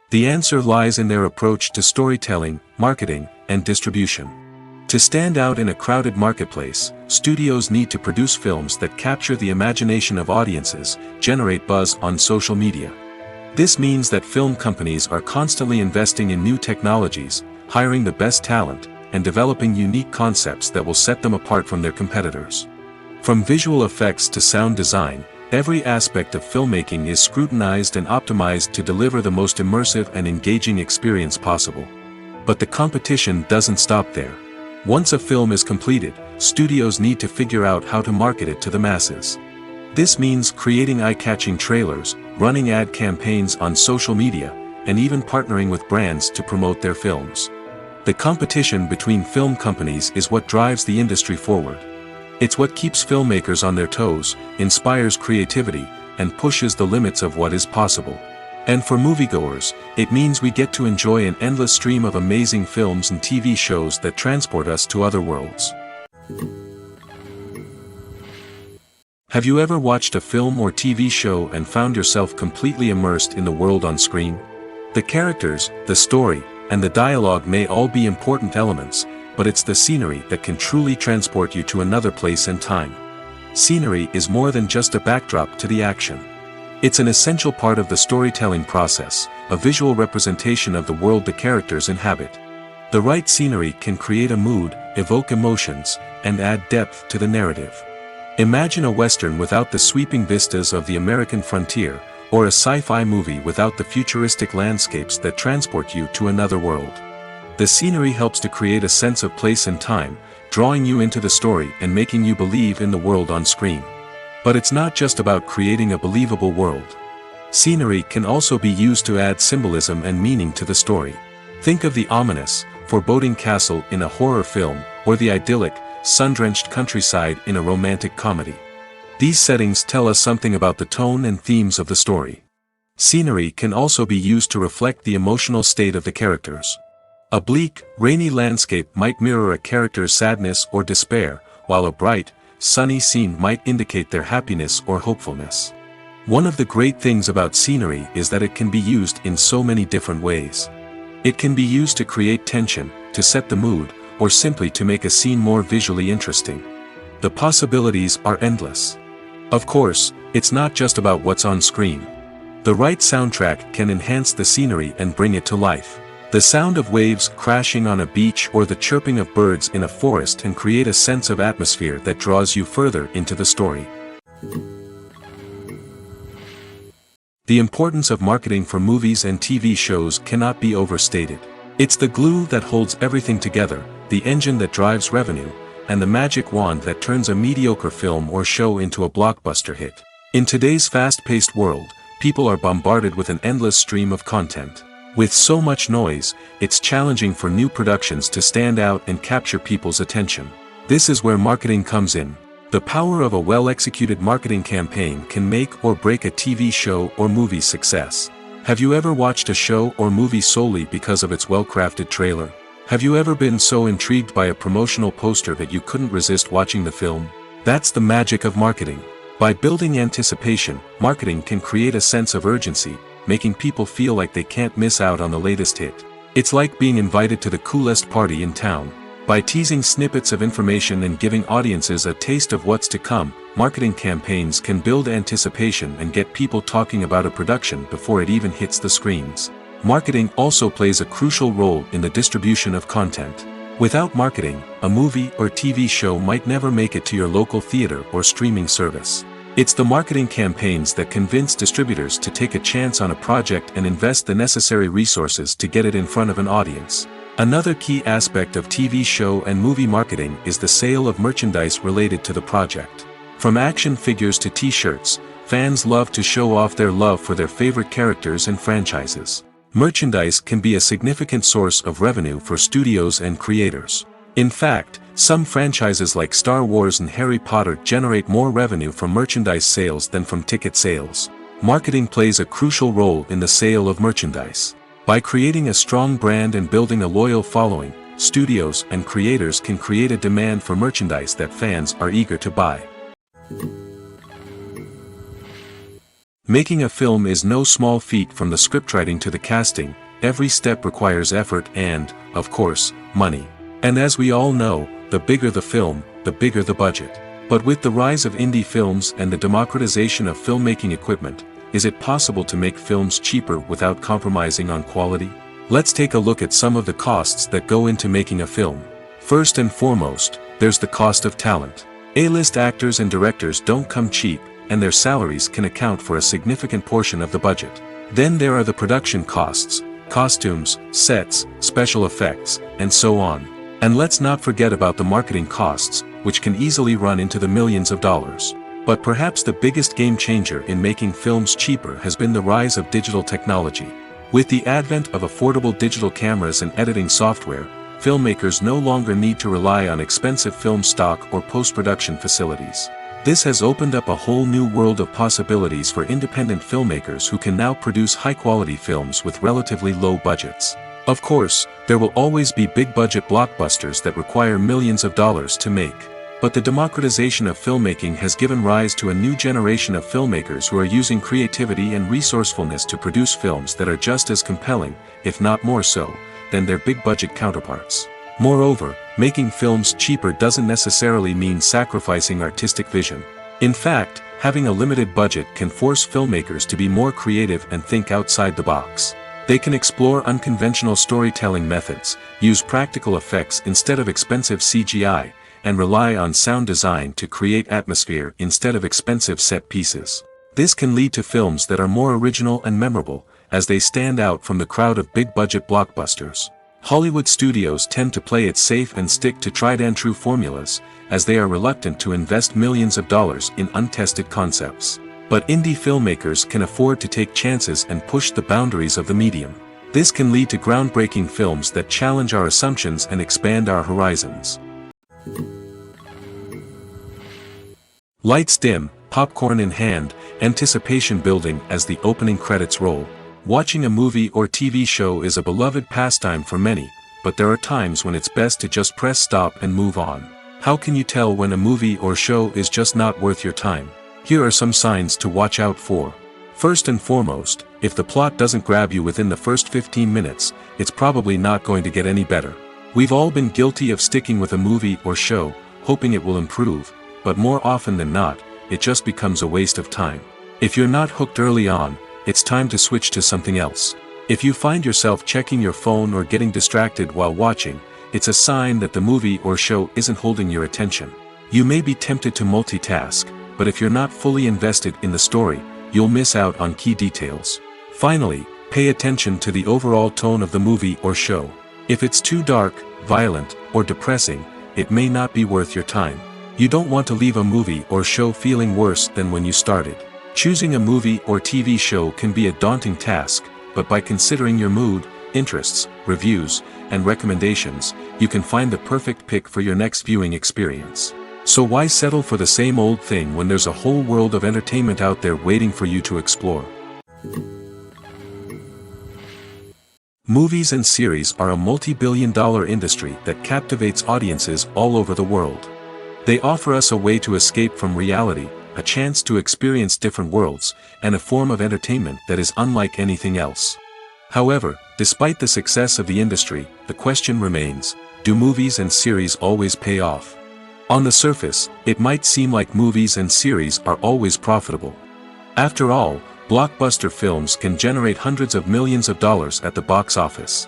The answer lies in their approach to storytelling, marketing, and distribution. To stand out in a crowded marketplace, studios need to produce films that capture the imagination of audiences, generate buzz on social media. This means that film companies are constantly investing in new technologies, hiring the best talent, and developing unique concepts that will set them apart from their competitors. From visual effects to sound design, every aspect of filmmaking is scrutinized and optimized to deliver the most immersive and engaging experience possible. But the competition doesn't stop there. Once a film is completed, studios need to figure out how to market it to the masses. This means creating eye-catching trailers, running ad campaigns on social media, and even partnering with brands to promote their films. The competition between film companies is what drives the industry forward. It's what keeps filmmakers on their toes, inspires creativity, and pushes the limits of what is possible. And for moviegoers, it means we get to enjoy an endless stream of amazing films and TV shows that transport us to other worlds. Have you ever watched a film or TV show and found yourself completely immersed in the world on screen? The characters, the story, and the dialogue may all be important elements, but it's the scenery that can truly transport you to another place and time. Scenery is more than just a backdrop to the action. It's an essential part of the storytelling process, a visual representation of the world the characters inhabit. The right scenery can create a mood, evoke emotions, and add depth to the narrative. Imagine a Western without the sweeping vistas of the American frontier, or a sci-fi movie without the futuristic landscapes that transport you to another world. The scenery helps to create a sense of place and time, drawing you into the story and making you believe in the world on screen. But it's not just about creating a believable world. Scenery can also be used to add symbolism and meaning to the story. Think of the ominous, foreboding castle in a horror film, or the idyllic, sun-drenched countryside in a romantic comedy. These settings tell us something about the tone and themes of the story. Scenery can also be used to reflect the emotional state of the characters. A bleak, rainy landscape might mirror a character's sadness or despair, while a bright, sunny scene might indicate their happiness or hopefulness. One of the great things about scenery is that it can be used in so many different ways. It can be used to create tension, to set the mood, or simply to make a scene more visually interesting. The possibilities are endless. Of course, it's not just about what's on screen. The right soundtrack can enhance the scenery and bring it to life. The sound of waves crashing on a beach or the chirping of birds in a forest can create a sense of atmosphere that draws you further into the story. The importance of marketing for movies and TV shows cannot be overstated. It's the glue that holds everything together, the engine that drives revenue, and the magic wand that turns a mediocre film or show into a blockbuster hit. In today's fast-paced world, people are bombarded with an endless stream of content. With so much noise, it's challenging for new productions to stand out and capture people's attention. This is where marketing comes in. The power of a well-executed marketing campaign can make or break a TV show or movie's success. Have you ever watched a show or movie solely because of its well-crafted trailer? Have you ever been so intrigued by a promotional poster that you couldn't resist watching the film? That's the magic of marketing. By building anticipation, marketing can create a sense of urgency, making people feel like they can't miss out on the latest hit. It's like being invited to the coolest party in town. By teasing snippets of information and giving audiences a taste of what's to come, marketing campaigns can build anticipation and get people talking about a production before it even hits the screens. Marketing also plays a crucial role in the distribution of content. Without marketing, a movie or TV show might never make it to your local theater or streaming service. It's the marketing campaigns that convince distributors to take a chance on a project and invest the necessary resources to get it in front of an audience. Another key aspect of TV show and movie marketing is the sale of merchandise related to the project. From action figures to t-shirts, fans love to show off their love for their favorite characters and franchises. Merchandise can be a significant source of revenue for studios and creators. In fact, some franchises like Star Wars and Harry Potter generate more revenue from merchandise sales than from ticket sales. Marketing plays a crucial role in the sale of merchandise. By creating a strong brand and building a loyal following, studios and creators can create a demand for merchandise that fans are eager to buy. Making a film is no small feat. From the scriptwriting to the casting, every step requires effort and, of course, money. And as we all know, the bigger the film, the bigger the budget. But with the rise of indie films and the democratization of filmmaking equipment, is it possible to make films cheaper without compromising on quality? Let's take a look at some of the costs that go into making a film. First and foremost, there's the cost of talent. A-list actors and directors don't come cheap, and their salaries can account for a significant portion of the budget. Then there are the production costs, costumes, sets, special effects, and so on. And let's not forget about the marketing costs, which can easily run into the millions of dollars. But perhaps the biggest game changer in making films cheaper has been the rise of digital technology. With the advent of affordable digital cameras and editing software, filmmakers no longer need to rely on expensive film stock or post-production facilities. This has opened up a whole new world of possibilities for independent filmmakers who can now produce high-quality films with relatively low budgets. Of course, there will always be big-budget blockbusters that require millions of dollars to make. But the democratization of filmmaking has given rise to a new generation of filmmakers who are using creativity and resourcefulness to produce films that are just as compelling, if not more so, than their big-budget counterparts. Moreover, making films cheaper doesn't necessarily mean sacrificing artistic vision. In fact, having a limited budget can force filmmakers to be more creative and think outside the box. They can explore unconventional storytelling methods, use practical effects instead of expensive CGI, and rely on sound design to create atmosphere instead of expensive set pieces. This can lead to films that are more original and memorable, as they stand out from the crowd of big-budget blockbusters. Hollywood studios tend to play it safe and stick to tried-and-true formulas, as they are reluctant to invest millions of dollars in untested concepts. But indie filmmakers can afford to take chances and push the boundaries of the medium. This can lead to groundbreaking films that challenge our assumptions and expand our horizons. Lights dim, popcorn in hand, anticipation building as the opening credits roll. Watching a movie or TV show is a beloved pastime for many, but there are times when it's best to just press stop and move on. How can you tell when a movie or show is just not worth your time? Here are some signs to watch out for. First and foremost, if the plot doesn't grab you within the first 15 minutes, it's probably not going to get any better. We've all been guilty of sticking with a movie or show, hoping it will improve, but more often than not, it just becomes a waste of time. If you're not hooked early on, it's time to switch to something else. If you find yourself checking your phone or getting distracted while watching, it's a sign that the movie or show isn't holding your attention. You may be tempted to multitask, but if you're not fully invested in the story, you'll miss out on key details. Finally, pay attention to the overall tone of the movie or show. If it's too dark, violent, or depressing, it may not be worth your time. You don't want to leave a movie or show feeling worse than when you started. Choosing a movie or TV show can be a daunting task, but by considering your mood, interests, reviews, and recommendations, you can find the perfect pick for your next viewing experience. So why settle for the same old thing when there's a whole world of entertainment out there waiting for you to explore? Movies and series are a multi-billion-dollar industry that captivates audiences all over the world. They offer us a way to escape from reality, a chance to experience different worlds, and a form of entertainment that is unlike anything else. However, despite the success of the industry, the question remains, do movies and series always pay off? On the surface, it might seem like movies and series are always profitable. After all, blockbuster films can generate hundreds of millions of dollars at the box office.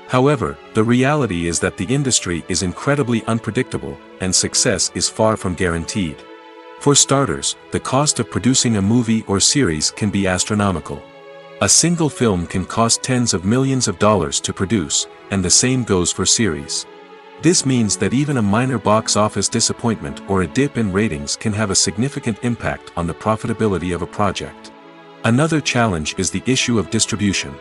However, the reality is that the industry is incredibly unpredictable, and success is far from guaranteed. For starters, the cost of producing a movie or series can be astronomical. A single film can cost tens of millions of dollars to produce, and the same goes for series. This means that even a minor box office disappointment or a dip in ratings can have a significant impact on the profitability of a project. Another challenge is the issue of distribution.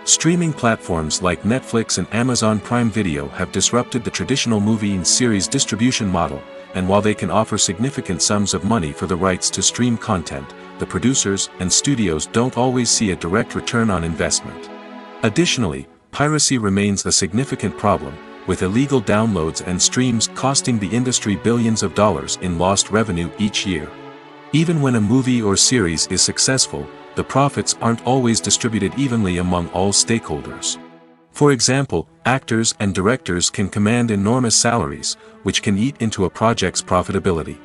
Streaming platforms like Netflix and Amazon Prime Video have disrupted the traditional movie and series distribution model, and while they can offer significant sums of money for the rights to stream content, the producers and studios don't always see a direct return on investment. Additionally, piracy remains a significant problem, with illegal downloads and streams costing the industry billions of dollars in lost revenue each year. Even when a movie or series is successful, the profits aren't always distributed evenly among all stakeholders. For example, actors and directors can command enormous salaries, which can eat into a project's profitability.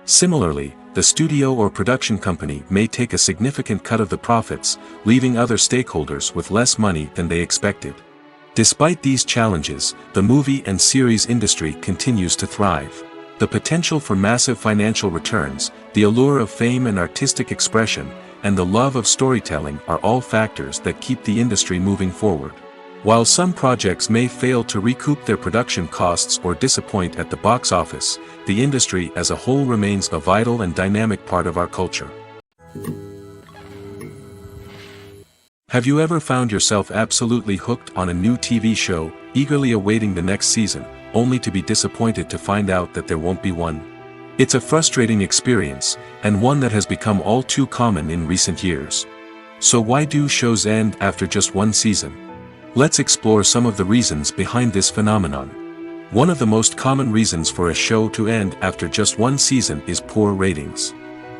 Similarly, the studio or production company may take a significant cut of the profits, leaving other stakeholders with less money than they expected. Despite these challenges, the movie and series industry continues to thrive. The potential for massive financial returns, the allure of fame and artistic expression, and the love of storytelling are all factors that keep the industry moving forward. While some projects may fail to recoup their production costs or disappoint at the box office, the industry as a whole remains a vital and dynamic part of our culture. Have you ever found yourself absolutely hooked on a new TV show, eagerly awaiting the next season, only to be disappointed to find out that there won't be one? It's a frustrating experience, and one that has become all too common in recent years. So why do shows end after just one season? Let's explore some of the reasons behind this phenomenon. One of the most common reasons for a show to end after just one season is poor ratings.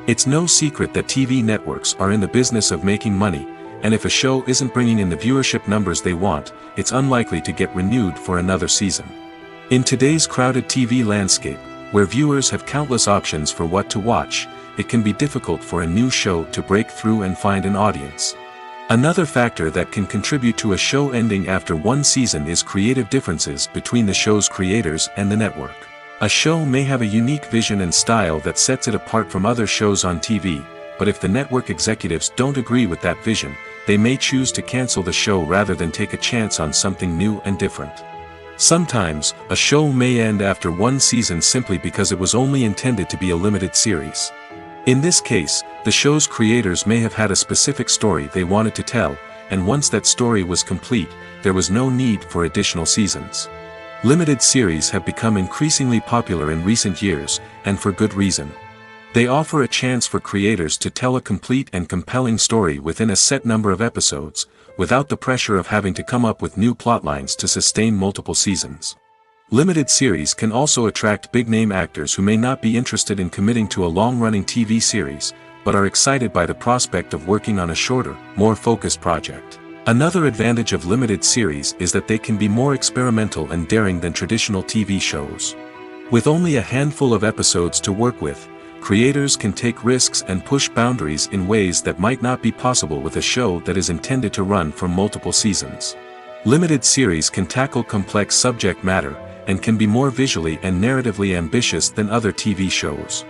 It's no secret that TV networks are in the business of making money, and if a show isn't bringing in the viewership numbers they want, it's unlikely to get renewed for another season. In today's crowded TV landscape, where viewers have countless options for what to watch, it can be difficult for a new show to break through and find an audience. Another factor that can contribute to a show ending after one season is creative differences between the show's creators and the network. A show may have a unique vision and style that sets it apart from other shows on TV, but if the network executives don't agree with that vision, they may choose to cancel the show rather than take a chance on something new and different. Sometimes, a show may end after one season simply because it was only intended to be a limited series. In this case, the show's creators may have had a specific story they wanted to tell, and once that story was complete, there was no need for additional seasons. Limited series have become increasingly popular in recent years, and for good reason. They offer a chance for creators to tell a complete and compelling story within a set number of episodes, without the pressure of having to come up with new plotlines to sustain multiple seasons. Limited series can also attract big-name actors who may not be interested in committing to a long-running TV series, but are excited by the prospect of working on a shorter, more focused project. Another advantage of limited series is that they can be more experimental and daring than traditional TV shows. With only a handful of episodes to work with, creators can take risks and push boundaries in ways that might not be possible with a show that is intended to run for multiple seasons. Limited series can tackle complex subject matter, and can be more visually and narratively ambitious than other TV shows.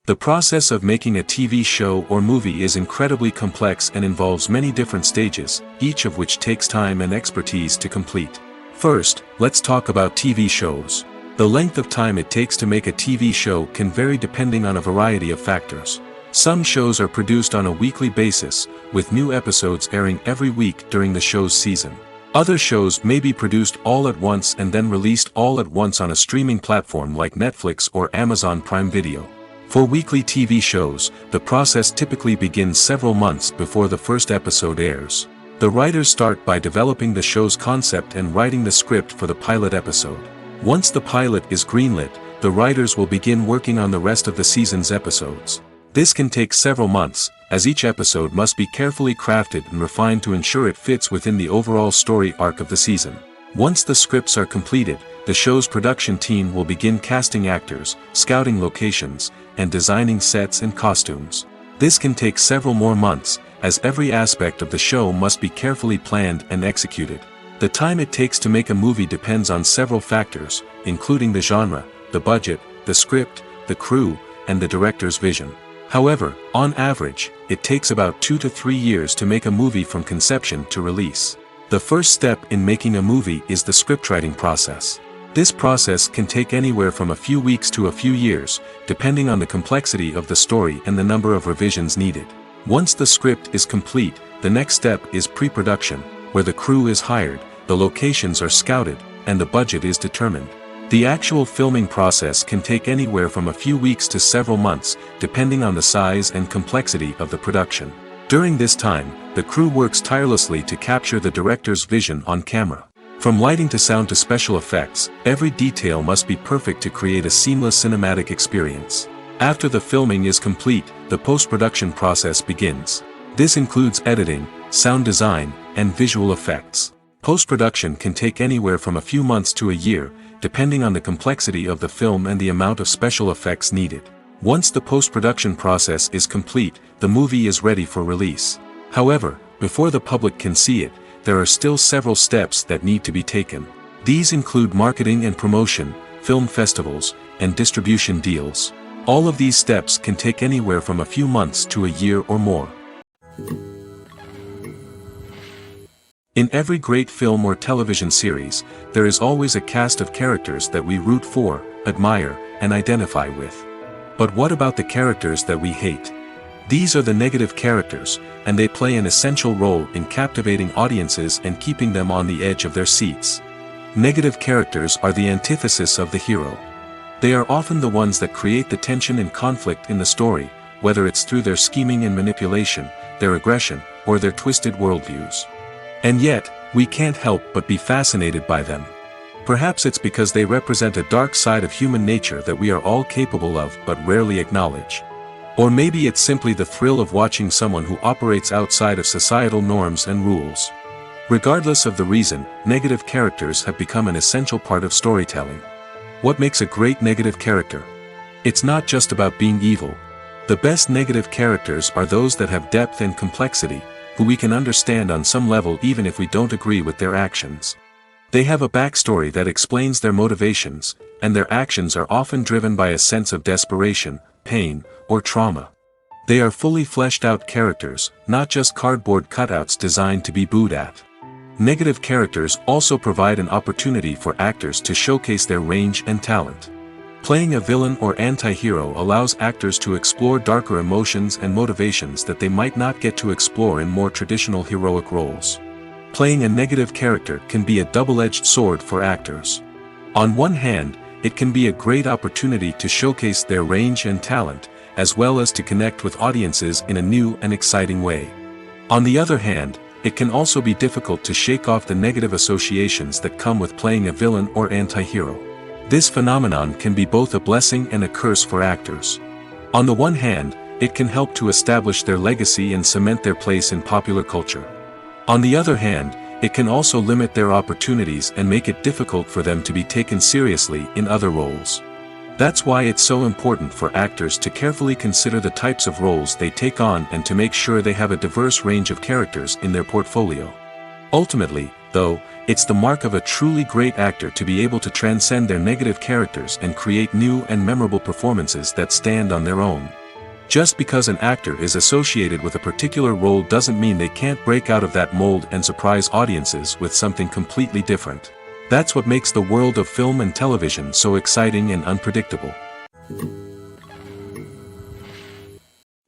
The process of making a TV show or movie is incredibly complex and involves many different stages, each of which takes time and expertise to complete. First, let's talk about TV shows. The length of time it takes to make a TV show can vary depending on a variety of factors. Some shows are produced on a weekly basis, with new episodes airing every week during the show's season. Other shows may be produced all at once and then released all at once on a streaming platform like Netflix or Amazon Prime Video. For weekly TV shows, the process typically begins several months before the first episode airs. The writers start by developing the show's concept and writing the script for the pilot episode. Once the pilot is greenlit, the writers will begin working on the rest of the season's episodes. This can take several months, as each episode must be carefully crafted and refined to ensure it fits within the overall story arc of the season. Once the scripts are completed, the show's production team will begin casting actors, scouting locations, and designing sets and costumes. This can take several more months, as every aspect of the show must be carefully planned and executed. The time it takes to make a movie depends on several factors, including the genre, the budget, the script, the crew, and the director's vision. However, on average, it takes about 2 to 3 years to make a movie from conception to release. The first step in making a movie is the scriptwriting process. This process can take anywhere from a few weeks to a few years, depending on the complexity of the story and the number of revisions needed. Once the script is complete, the next step is pre-production, where the crew is hired, the locations are scouted, and the budget is determined. The actual filming process can take anywhere from a few weeks to several months, depending on the size and complexity of the production. During this time, the crew works tirelessly to capture the director's vision on camera. From lighting to sound to special effects, every detail must be perfect to create a seamless cinematic experience. After the filming is complete, the post-production process begins. This includes editing, sound design, and visual effects. Post-production can take anywhere from a few months to a year, depending on the complexity of the film and the amount of special effects needed. Once the post-production process is complete, the movie is ready for release. However, before the public can see it, there are still several steps that need to be taken. These include marketing and promotion, film festivals, and distribution deals. All of these steps can take anywhere from a few months to a year or more. In every great film or television series, there is always a cast of characters that we root for, admire, and identify with. But what about the characters that we hate? These are the negative characters, and they play an essential role in captivating audiences and keeping them on the edge of their seats. Negative characters are the antithesis of the hero. They are often the ones that create the tension and conflict in the story, whether it's through their scheming and manipulation, their aggression, or their twisted worldviews. And yet, we can't help but be fascinated by them. Perhaps it's because they represent a dark side of human nature that we are all capable of but rarely acknowledge. Or maybe it's simply the thrill of watching someone who operates outside of societal norms and rules. Regardless of the reason, negative characters have become an essential part of storytelling. What makes a great negative character? It's not just about being evil. The best negative characters are those that have depth and complexity, who we can understand on some level even if we don't agree with their actions. They have a backstory that explains their motivations, and their actions are often driven by a sense of desperation, pain, or trauma. They are fully fleshed out characters, not just cardboard cutouts designed to be booed at. Negative characters also provide an opportunity for actors to showcase their range and talent. Playing a villain or anti-hero allows actors to explore darker emotions and motivations that they might not get to explore in more traditional heroic roles. Playing a negative character can be a double-edged sword for actors. On one hand, it can be a great opportunity to showcase their range and talent, as well as to connect with audiences in a new and exciting way. On the other hand, it can also be difficult to shake off the negative associations that come with playing a villain or anti-hero. This phenomenon can be both a blessing and a curse for actors. On the one hand, it can help to establish their legacy and cement their place in popular culture. On the other hand, it can also limit their opportunities and make it difficult for them to be taken seriously in other roles. That's why it's so important for actors to carefully consider the types of roles they take on and to make sure they have a diverse range of characters in their portfolio. Ultimately, though, it's the mark of a truly great actor to be able to transcend their negative characters and create new and memorable performances that stand on their own. Just because an actor is associated with a particular role doesn't mean they can't break out of that mold and surprise audiences with something completely different. That's what makes the world of film and television so exciting and unpredictable.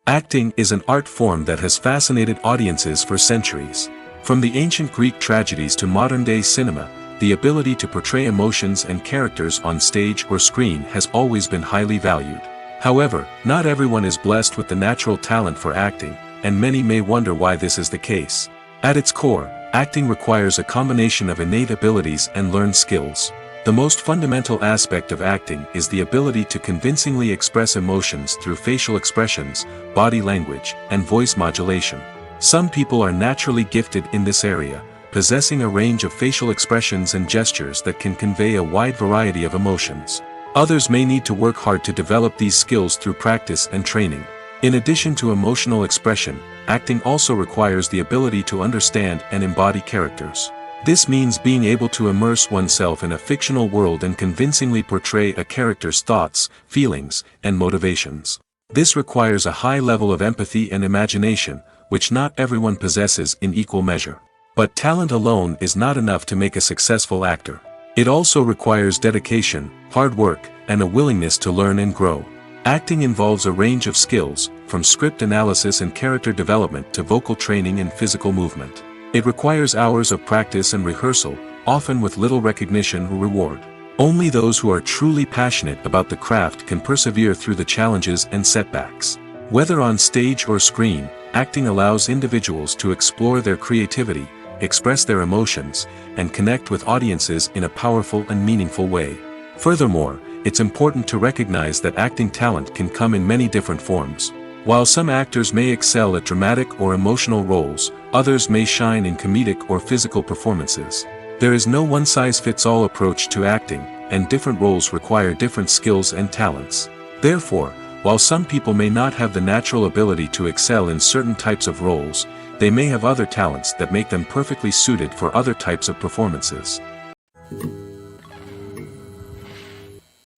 Acting is an art form that has fascinated audiences for centuries. From the ancient Greek tragedies to modern-day cinema, the ability to portray emotions and characters on stage or screen has always been highly valued. However, not everyone is blessed with the natural talent for acting, and many may wonder why this is the case. At its core, acting requires a combination of innate abilities and learned skills. The most fundamental aspect of acting is the ability to convincingly express emotions through facial expressions, body language, and voice modulation. Some people are naturally gifted in this area, possessing a range of facial expressions and gestures that can convey a wide variety of emotions. Others may need to work hard to develop these skills through practice and training. In addition to emotional expression, acting also requires the ability to understand and embody characters. This means being able to immerse oneself in a fictional world and convincingly portray a character's thoughts, feelings, and motivations. This requires a high level of empathy and imagination, which not everyone possesses in equal measure. But talent alone is not enough to make a successful actor. It also requires dedication, hard work, and a willingness to learn and grow. Acting involves a range of skills, from script analysis and character development to vocal training and physical movement. It requires hours of practice and rehearsal, often with little recognition or reward. Only those who are truly passionate about the craft can persevere through the challenges and setbacks. Whether on stage or screen, acting allows individuals to explore their creativity, express their emotions, and connect with audiences in a powerful and meaningful way. Furthermore, it's important to recognize that acting talent can come in many different forms. While some actors may excel at dramatic or emotional roles, others may shine in comedic or physical performances. There is no one-size-fits-all approach to acting, and different roles require different skills and talents. Therefore, while some people may not have the natural ability to excel in certain types of roles, they may have other talents that make them perfectly suited for other types of performances.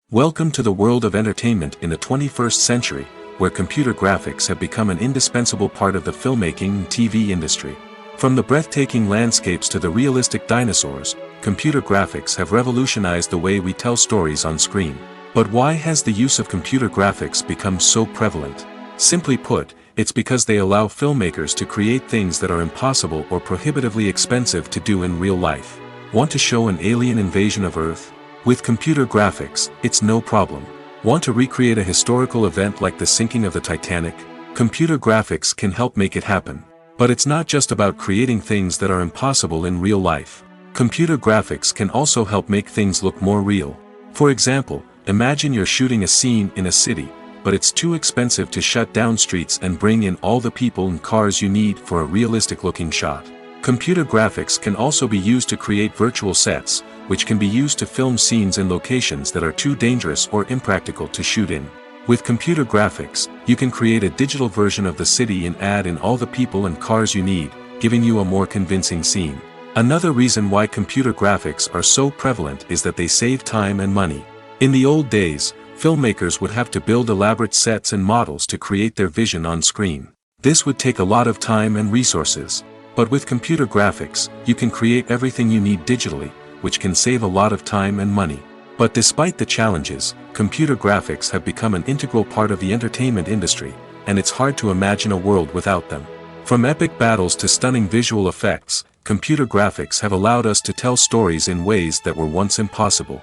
Welcome to the world of entertainment in the 21st century, where computer graphics have become an indispensable part of the filmmaking and TV industry. From the breathtaking landscapes to the realistic dinosaurs, computer graphics have revolutionized the way we tell stories on screen. But why has the use of computer graphics become so prevalent? Simply put, it's because they allow filmmakers to create things that are impossible or prohibitively expensive to do in real life. Want to show an alien invasion of Earth? With computer graphics, it's no problem. Want to recreate a historical event like the sinking of the Titanic? Computer graphics can help make it happen. But it's not just about creating things that are impossible in real life. Computer graphics can also help make things look more real. For example, imagine you're shooting a scene in a city, but it's too expensive to shut down streets and bring in all the people and cars you need for a realistic-looking shot. Computer graphics can also be used to create virtual sets, which can be used to film scenes in locations that are too dangerous or impractical to shoot in. With computer graphics, you can create a digital version of the city and add in all the people and cars you need, giving you a more convincing scene. Another reason why computer graphics are so prevalent is that they save time and money. In the old days, filmmakers would have to build elaborate sets and models to create their vision on screen. This would take a lot of time and resources. But with computer graphics, you can create everything you need digitally, which can save a lot of time and money. But despite the challenges, computer graphics have become an integral part of the entertainment industry, and it's hard to imagine a world without them. From epic battles to stunning visual effects, computer graphics have allowed us to tell stories in ways that were once impossible.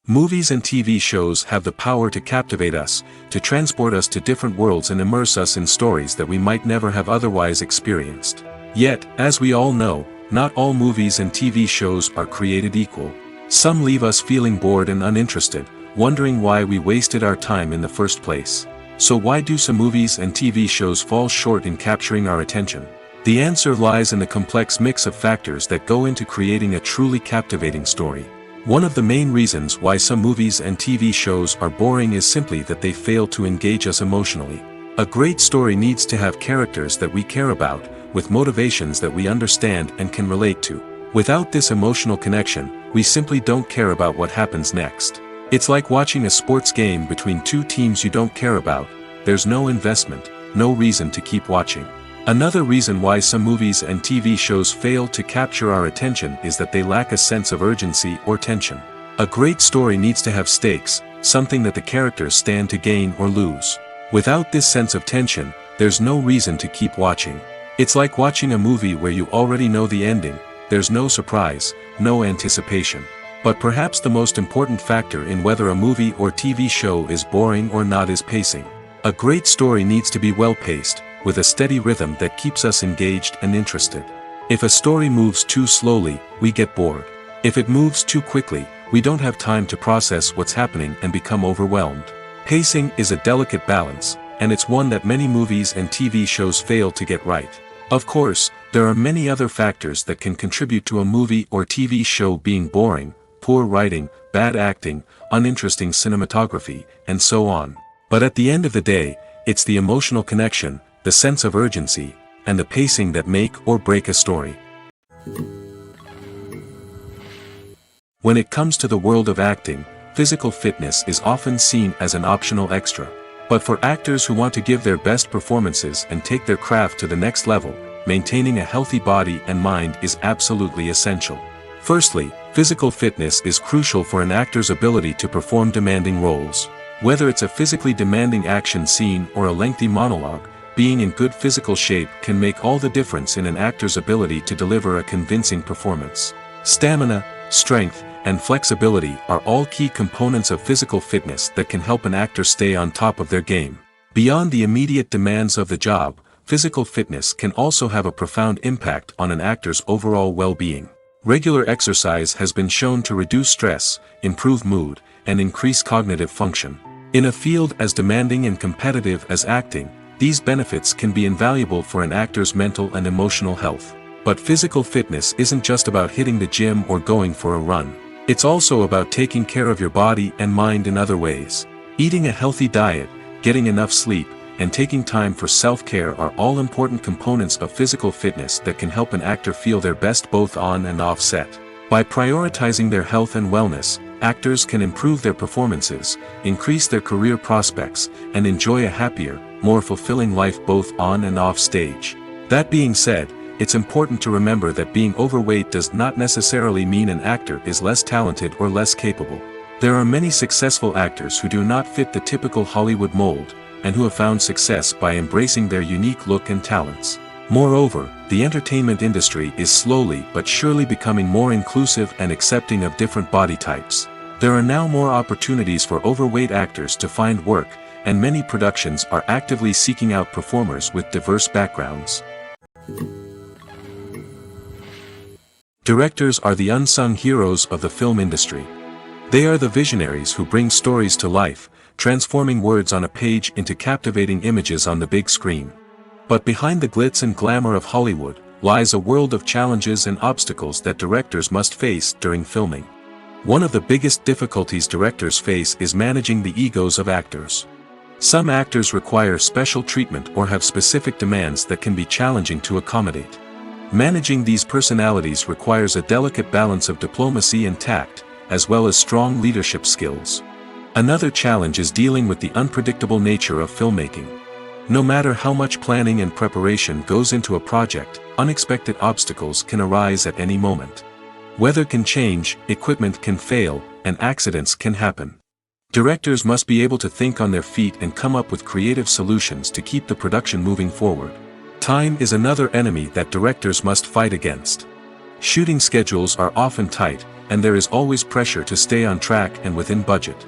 Movies and TV shows have the power to captivate us, to transport us to different worlds and immerse us in stories that we might never have otherwise experienced. Yet, as we all know, not all movies and TV shows are created equal. Some leave us feeling bored and uninterested, wondering why we wasted our time in the first place. So why do some movies and TV shows fall short in capturing our attention? The answer lies in the complex mix of factors that go into creating a truly captivating story. One of the main reasons why some movies and TV shows are boring is simply that they fail to engage us emotionally. A great story needs to have characters that we care about, with motivations that we understand and can relate to. Without this emotional connection, we simply don't care about what happens next. It's like watching a sports game between two teams you don't care about. There's no investment, no reason to keep watching. Another reason why some movies and TV shows fail to capture our attention is that they lack a sense of urgency or tension. A great story needs to have stakes, something that the characters stand to gain or lose. Without this sense of tension, there's no reason to keep watching. It's like watching a movie where you already know the ending. There's no surprise, no anticipation. But perhaps the most important factor in whether a movie or TV show is boring or not is pacing. A great story needs to be well-paced, with a steady rhythm that keeps us engaged and interested. If a story moves too slowly, we get bored. If it moves too quickly, we don't have time to process what's happening and become overwhelmed. Pacing is a delicate balance, and it's one that many movies and TV shows fail to get right. Of course, there are many other factors that can contribute to a movie or TV show being boring: poor writing, bad acting, uninteresting cinematography, and so on. But at the end of the day, it's the emotional connection, the sense of urgency, and the pacing that make or break a story. When it comes to the world of acting, physical fitness is often seen as an optional extra. But for actors who want to give their best performances and take their craft to the next level, maintaining a healthy body and mind is absolutely essential. Firstly, physical fitness is crucial for an actor's ability to perform demanding roles. Whether it's a physically demanding action scene or a lengthy monologue, being in good physical shape can make all the difference in an actor's ability to deliver a convincing performance. Stamina, strength, and flexibility are all key components of physical fitness that can help an actor stay on top of their game. Beyond the immediate demands of the job, physical fitness can also have a profound impact on an actor's overall well-being. Regular exercise has been shown to reduce stress, improve mood, and increase cognitive function. In a field as demanding and competitive as acting, these benefits can be invaluable for an actor's mental and emotional health. But physical fitness isn't just about hitting the gym or going for a run. It's also about taking care of your body and mind in other ways. Eating a healthy diet, getting enough sleep, and taking time for self-care are all important components of physical fitness that can help an actor feel their best both on and off set. By prioritizing their health and wellness, actors can improve their performances, increase their career prospects, and enjoy a happier, more fulfilling life both on and off stage. That being said, it's important to remember that being overweight does not necessarily mean an actor is less talented or less capable. There are many successful actors who do not fit the typical Hollywood mold, and who have found success by embracing their unique look and talents. Moreover, the entertainment industry is slowly but surely becoming more inclusive and accepting of different body types. There are now more opportunities for overweight actors to find work, and many productions are actively seeking out performers with diverse backgrounds. Directors are the unsung heroes of the film industry. They are the visionaries who bring stories to life, transforming words on a page into captivating images on the big screen. But behind the glitz and glamour of Hollywood lies a world of challenges and obstacles that directors must face during filming. One of the biggest difficulties directors face is managing the egos of actors. Some actors require special treatment or have specific demands that can be challenging to accommodate. Managing these personalities requires a delicate balance of diplomacy and tact, as well as strong leadership skills. Another challenge is dealing with the unpredictable nature of filmmaking. No matter how much planning and preparation goes into a project, unexpected obstacles can arise at any moment. Weather can change, equipment can fail, and accidents can happen. Directors must be able to think on their feet and come up with creative solutions to keep the production moving forward. Time is another enemy that directors must fight against. Shooting schedules are often tight, and there is always pressure to stay on track and within budget.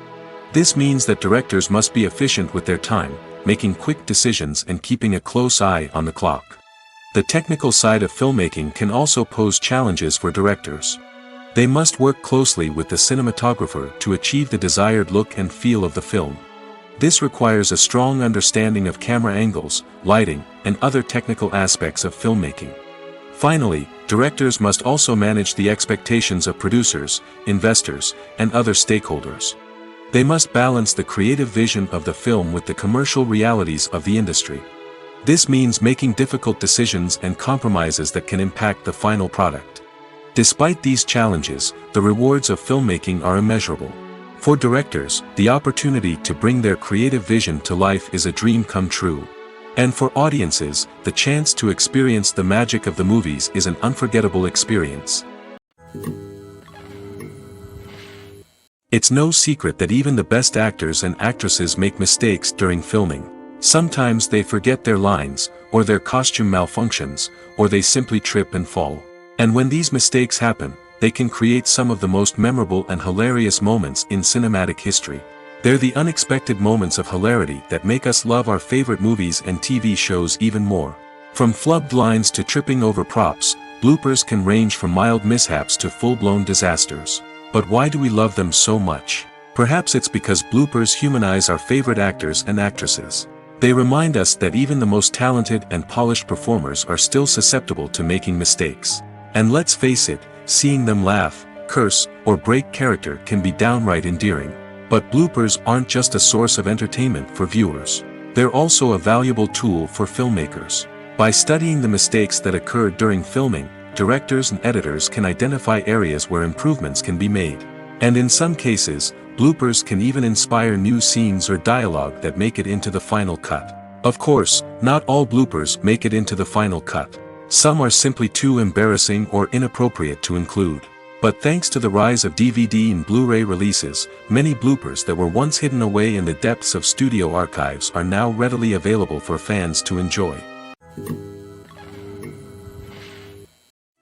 This means that directors must be efficient with their time, making quick decisions and keeping a close eye on the clock. The technical side of filmmaking can also pose challenges for directors. They must work closely with the cinematographer to achieve the desired look and feel of the film. This requires a strong understanding of camera angles, lighting, and other technical aspects of filmmaking. Finally, directors must also manage the expectations of producers, investors, and other stakeholders. They must balance the creative vision of the film with the commercial realities of the industry. This means making difficult decisions and compromises that can impact the final product. Despite these challenges, the rewards of filmmaking are immeasurable. For directors, the opportunity to bring their creative vision to life is a dream come true. And for audiences, the chance to experience the magic of the movies is an unforgettable experience. It's no secret that even the best actors and actresses make mistakes during filming. Sometimes they forget their lines, or their costume malfunctions, or they simply trip and fall. And when these mistakes happen, they can create some of the most memorable and hilarious moments in cinematic history. They're the unexpected moments of hilarity that make us love our favorite movies and TV shows even more. From flubbed lines to tripping over props, bloopers can range from mild mishaps to full-blown disasters. But why do we love them so much? Perhaps it's because bloopers humanize our favorite actors and actresses. They remind us that even the most talented and polished performers are still susceptible to making mistakes. And let's face it, seeing them laugh, curse, or break character can be downright endearing. But bloopers aren't just a source of entertainment for viewers. They're also a valuable tool for filmmakers. By studying the mistakes that occurred during filming, directors and editors can identify areas where improvements can be made. And in some cases, bloopers can even inspire new scenes or dialogue that make it into the final cut. Of course, not all bloopers make it into the final cut. Some are simply too embarrassing or inappropriate to include. But thanks to the rise of DVD and Blu-ray releases, many bloopers that were once hidden away in the depths of studio archives are now readily available for fans to enjoy.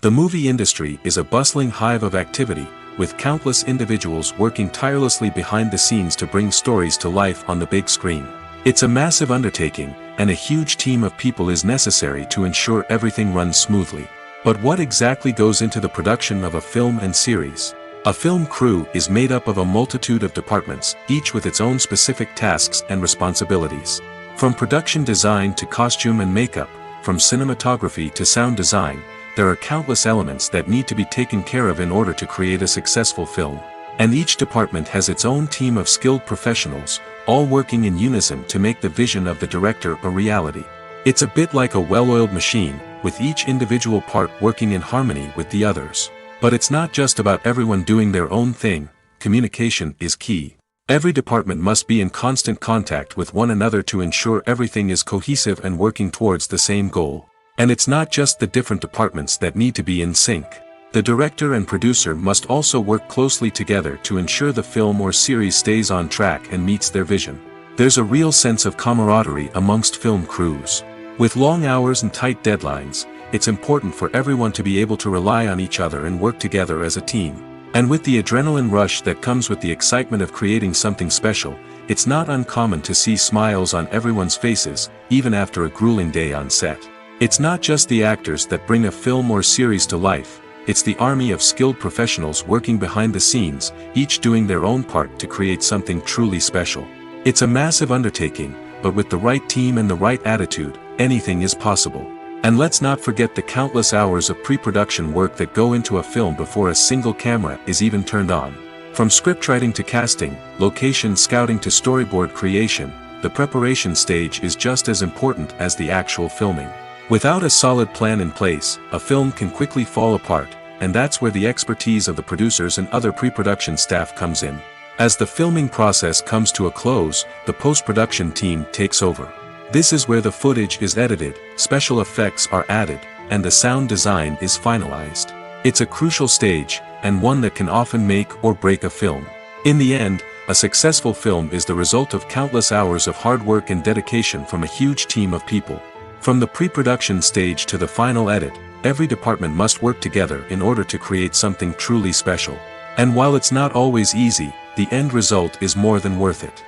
The movie industry is a bustling hive of activity, with countless individuals working tirelessly behind the scenes to bring stories to life on the big screen. It's a massive undertaking, and a huge team of people is necessary to ensure everything runs smoothly. But what exactly goes into the production of a film and series? A film crew is made up of a multitude of departments, each with its own specific tasks and responsibilities. From production design to costume and makeup, from cinematography to sound design, there are countless elements that need to be taken care of in order to create a successful film. And each department has its own team of skilled professionals, all working in unison to make the vision of the director a reality. It's a bit like a well-oiled machine, with each individual part working in harmony with the others. But it's not just about everyone doing their own thing. Communication is key. Every department must be in constant contact with one another to ensure everything is cohesive and working towards the same goal. And it's not just the different departments that need to be in sync. The director and producer must also work closely together to ensure the film or series stays on track and meets their vision. There's a real sense of camaraderie amongst film crews. With long hours and tight deadlines, it's important for everyone to be able to rely on each other and work together as a team. And with the adrenaline rush that comes with the excitement of creating something special, it's not uncommon to see smiles on everyone's faces, even after a grueling day on set. It's not just the actors that bring a film or series to life, it's the army of skilled professionals working behind the scenes, each doing their own part to create something truly special. It's a massive undertaking, but with the right team and the right attitude, anything is possible. And let's not forget the countless hours of pre-production work that go into a film before a single camera is even turned on. From scriptwriting to casting, location scouting to storyboard creation, the preparation stage is just as important as the actual filming. Without a solid plan in place, a film can quickly fall apart, and that's where the expertise of the producers and other pre-production staff comes in. As the filming process comes to a close, the post-production team takes over. This is where the footage is edited, special effects are added, and the sound design is finalized. It's a crucial stage, and one that can often make or break a film. In the end, a successful film is the result of countless hours of hard work and dedication from a huge team of people. From the pre-production stage to the final edit, every department must work together in order to create something truly special. And while it's not always easy, the end result is more than worth it.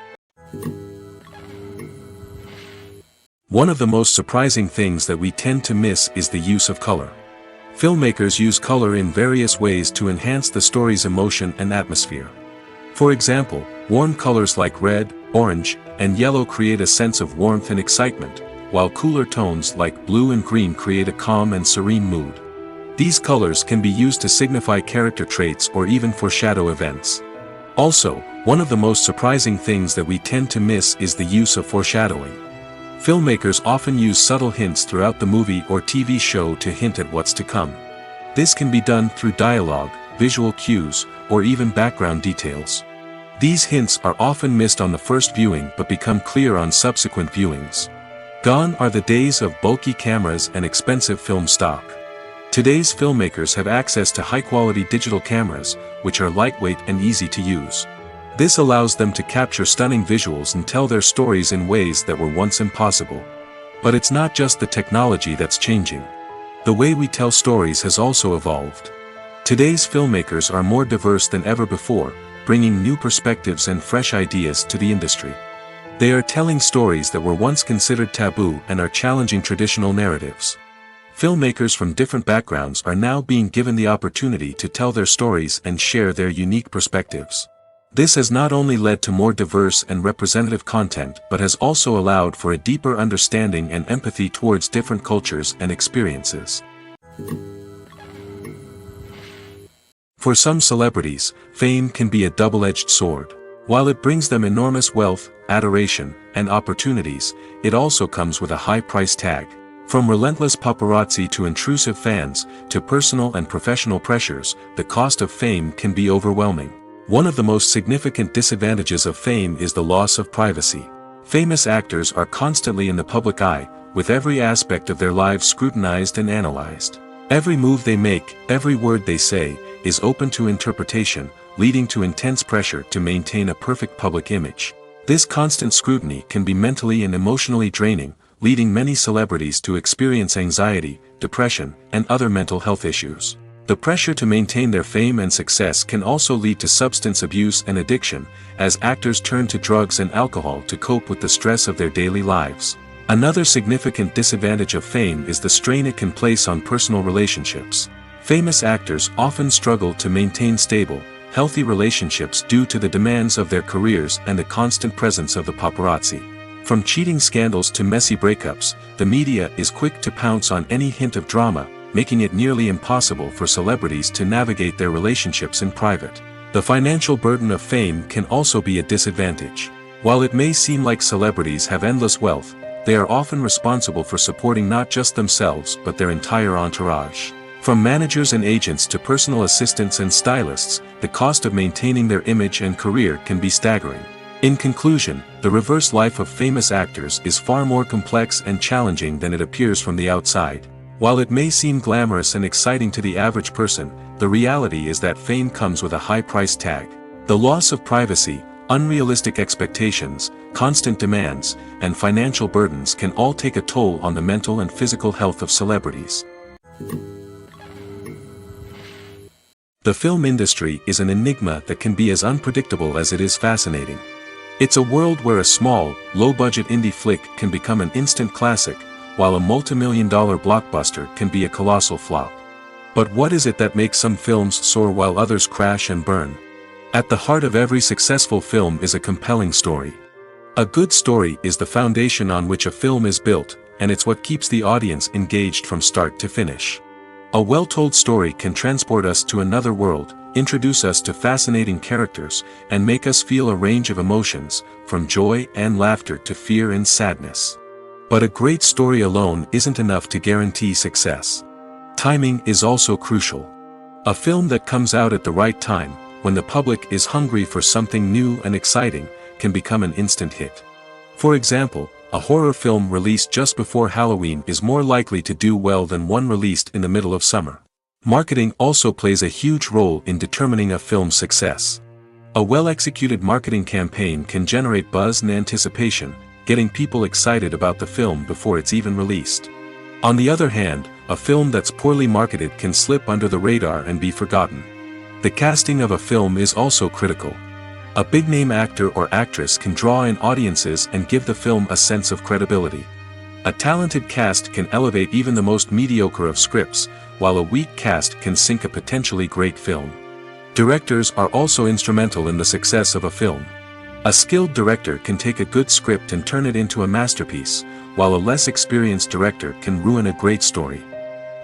One of the most surprising things that we tend to miss is the use of color. Filmmakers use color in various ways to enhance the story's emotion and atmosphere. For example, warm colors like red, orange, and yellow create a sense of warmth and excitement, while cooler tones like blue and green create a calm and serene mood. These colors can be used to signify character traits or even foreshadow events. Also, one of the most surprising things that we tend to miss is the use of foreshadowing. Filmmakers often use subtle hints throughout the movie or TV show to hint at what's to come. This can be done through dialogue, visual cues, or even background details. These hints are often missed on the first viewing but become clear on subsequent viewings. Gone are the days of bulky cameras and expensive film stock. Today's filmmakers have access to high-quality digital cameras, which are lightweight and easy to use. This allows them to capture stunning visuals and tell their stories in ways that were once impossible. But it's not just the technology that's changing. The way we tell stories has also evolved. Today's filmmakers are more diverse than ever before, bringing new perspectives and fresh ideas to the industry. They are telling stories that were once considered taboo and are challenging traditional narratives. Filmmakers from different backgrounds are now being given the opportunity to tell their stories and share their unique perspectives. This has not only led to more diverse and representative content but has also allowed for a deeper understanding and empathy towards different cultures and experiences. For some celebrities, fame can be a double-edged sword. While it brings them enormous wealth, adoration, and opportunities, it also comes with a high price tag. From relentless paparazzi to intrusive fans, to personal and professional pressures, the cost of fame can be overwhelming. One of the most significant disadvantages of fame is the loss of privacy. Famous actors are constantly in the public eye, with every aspect of their lives scrutinized and analyzed. Every move they make, every word they say, is open to interpretation, leading to intense pressure to maintain a perfect public image. This constant scrutiny can be mentally and emotionally draining, leading many celebrities to experience anxiety, depression, and other mental health issues. The pressure to maintain their fame and success can also lead to substance abuse and addiction, as actors turn to drugs and alcohol to cope with the stress of their daily lives. Another significant disadvantage of fame is the strain it can place on personal relationships. Famous actors often struggle to maintain stable, healthy relationships due to the demands of their careers and the constant presence of the paparazzi. From cheating scandals to messy breakups, the media is quick to pounce on any hint of drama, making it nearly impossible for celebrities to navigate their relationships in private. The financial burden of fame can also be a disadvantage. While it may seem like celebrities have endless wealth, they are often responsible for supporting not just themselves but their entire entourage. From managers and agents to personal assistants and stylists, the cost of maintaining their image and career can be staggering. In conclusion, the reverse life of famous actors is far more complex and challenging than it appears from the outside. While it may seem glamorous and exciting to the average person, the reality is that fame comes with a high price tag. The loss of privacy, unrealistic expectations, constant demands, and financial burdens can all take a toll on the mental and physical health of celebrities. The film industry is an enigma that can be as unpredictable as it is fascinating. It's a world where a small, low-budget indie flick can become an instant classic, while a multi-million-dollar blockbuster can be a colossal flop. But what is it that makes some films soar while others crash and burn? At the heart of every successful film is a compelling story. A good story is the foundation on which a film is built, and it's what keeps the audience engaged from start to finish. A well-told story can transport us to another world, introduce us to fascinating characters, and make us feel a range of emotions, from joy and laughter to fear and sadness. But a great story alone isn't enough to guarantee success. Timing is also crucial. A film that comes out at the right time, when the public is hungry for something new and exciting, can become an instant hit. For example, a horror film released just before Halloween is more likely to do well than one released in the middle of summer. Marketing also plays a huge role in determining a film's success. A well-executed marketing campaign can generate buzz and anticipation, getting people excited about the film before it's even released. On the other hand, a film that's poorly marketed can slip under the radar and be forgotten. The casting of a film is also critical. A big-name actor or actress can draw in audiences and give the film a sense of credibility. A talented cast can elevate even the most mediocre of scripts, while a weak cast can sink a potentially great film. Directors are also instrumental in the success of a film. A skilled director can take a good script and turn it into a masterpiece, while a less experienced director can ruin a great story.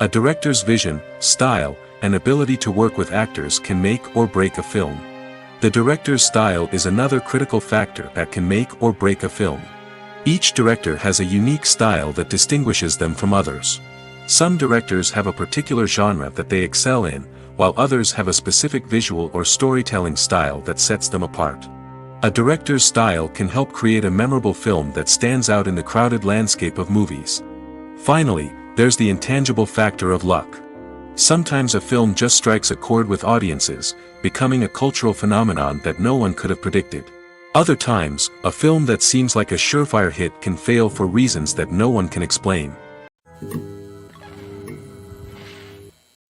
A director's vision, style, and ability to work with actors can make or break a film. The director's style is another critical factor that can make or break a film. Each director has a unique style that distinguishes them from others. Some directors have a particular genre that they excel in, while others have a specific visual or storytelling style that sets them apart. A director's style can help create a memorable film that stands out in the crowded landscape of movies. Finally, there's the intangible factor of luck. Sometimes a film just strikes a chord with audiences, becoming a cultural phenomenon that no one could have predicted. Other times, a film that seems like a surefire hit can fail for reasons that no one can explain.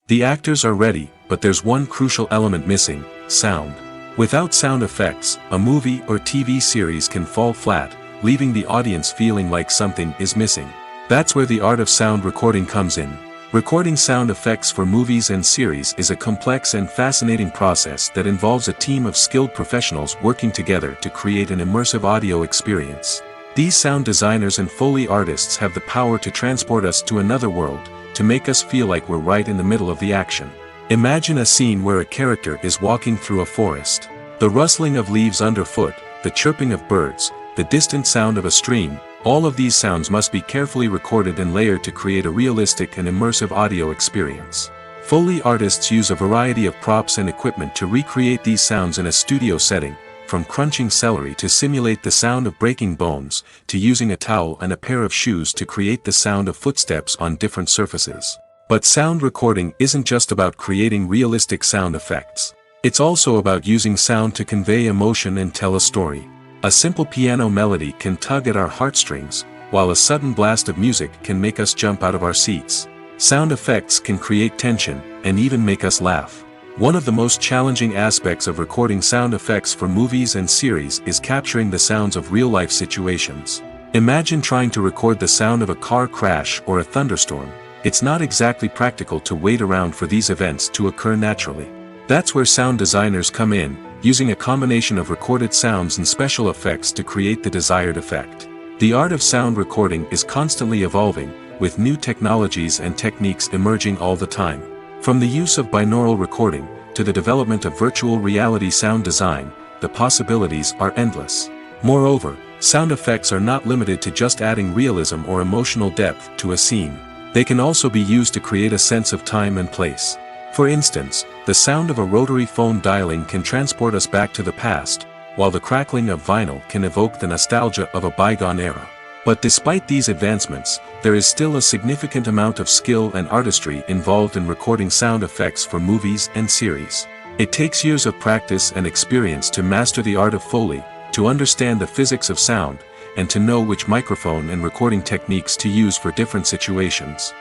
The actors are ready, but there's one crucial element missing: sound. Without sound effects, a movie or TV series can fall flat, leaving the audience feeling like something is missing. That's where the art of sound recording comes in. Recording sound effects for movies and series is a complex and fascinating process that involves a team of skilled professionals working together to create an immersive audio experience. These sound designers and Foley artists have the power to transport us to another world, to make us feel like we're right in the middle of the action. Imagine a scene where a character is walking through a forest. The rustling of leaves underfoot, the chirping of birds, the distant sound of a stream, all of these sounds must be carefully recorded and layered to create a realistic and immersive audio experience. Foley artists use a variety of props and equipment to recreate these sounds in a studio setting, from crunching celery to simulate the sound of breaking bones, to using a towel and a pair of shoes to create the sound of footsteps on different surfaces. But sound recording isn't just about creating realistic sound effects. It's also about using sound to convey emotion and tell a story. A simple piano melody can tug at our heartstrings, while a sudden blast of music can make us jump out of our seats. Sound effects can create tension, and even make us laugh. One of the most challenging aspects of recording sound effects for movies and series is capturing the sounds of real-life situations. Imagine trying to record the sound of a car crash or a thunderstorm. It's not exactly practical to wait around for these events to occur naturally. That's where sound designers come in, using a combination of recorded sounds and special effects to create the desired effect. The art of sound recording is constantly evolving, with new technologies and techniques emerging all the time. From the use of binaural recording, to the development of virtual reality sound design, the possibilities are endless. Moreover, sound effects are not limited to just adding realism or emotional depth to a scene. They can also be used to create a sense of time and place. For instance, the sound of a rotary phone dialing can transport us back to the past, while the crackling of vinyl can evoke the nostalgia of a bygone era. But despite these advancements, there is still a significant amount of skill and artistry involved in recording sound effects for movies and series. It takes years of practice and experience to master the art of Foley, to understand the physics of sound, and to know which microphone and recording techniques to use for different situations.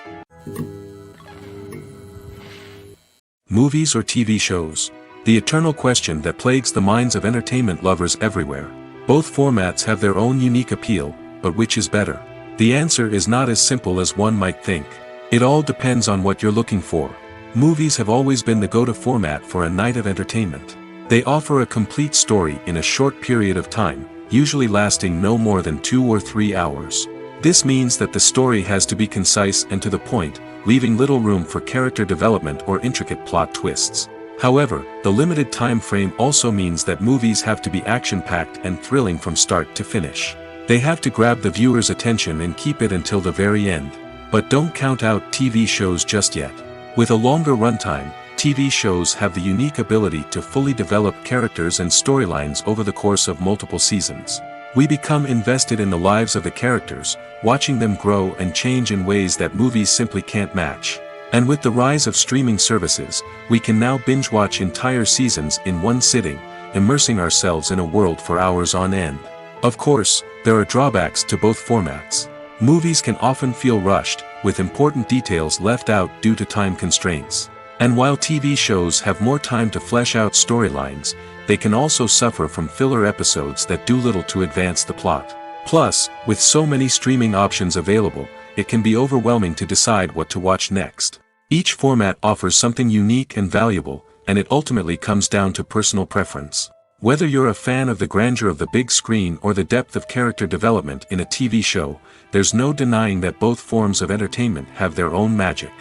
Movies or TV shows? The eternal question that plagues the minds of entertainment lovers everywhere. Both formats have their own unique appeal, but which is better? The answer is not as simple as one might think. It all depends on what you're looking for. Movies have always been the go-to format for a night of entertainment. They offer a complete story in a short period of time, usually lasting no more than 2 or 3 hours. This means that the story has to be concise and to the point, leaving little room for character development or intricate plot twists. However, the limited time frame also means that movies have to be action-packed and thrilling from start to finish. They have to grab the viewer's attention and keep it until the very end. But don't count out TV shows just yet. With a longer runtime, TV shows have the unique ability to fully develop characters and storylines over the course of multiple seasons. We become invested in the lives of the characters, watching them grow and change in ways that movies simply can't match. And with the rise of streaming services, we can now binge-watch entire seasons in one sitting, immersing ourselves in a world for hours on end. Of course, there are drawbacks to both formats. Movies can often feel rushed, with important details left out due to time constraints. And while TV shows have more time to flesh out storylines, they can also suffer from filler episodes that do little to advance the plot. Plus, with so many streaming options available, it can be overwhelming to decide what to watch next. Each format offers something unique and valuable, and it ultimately comes down to personal preference. Whether you're a fan of the grandeur of the big screen or the depth of character development in a TV show, there's no denying that both forms of entertainment have their own magic.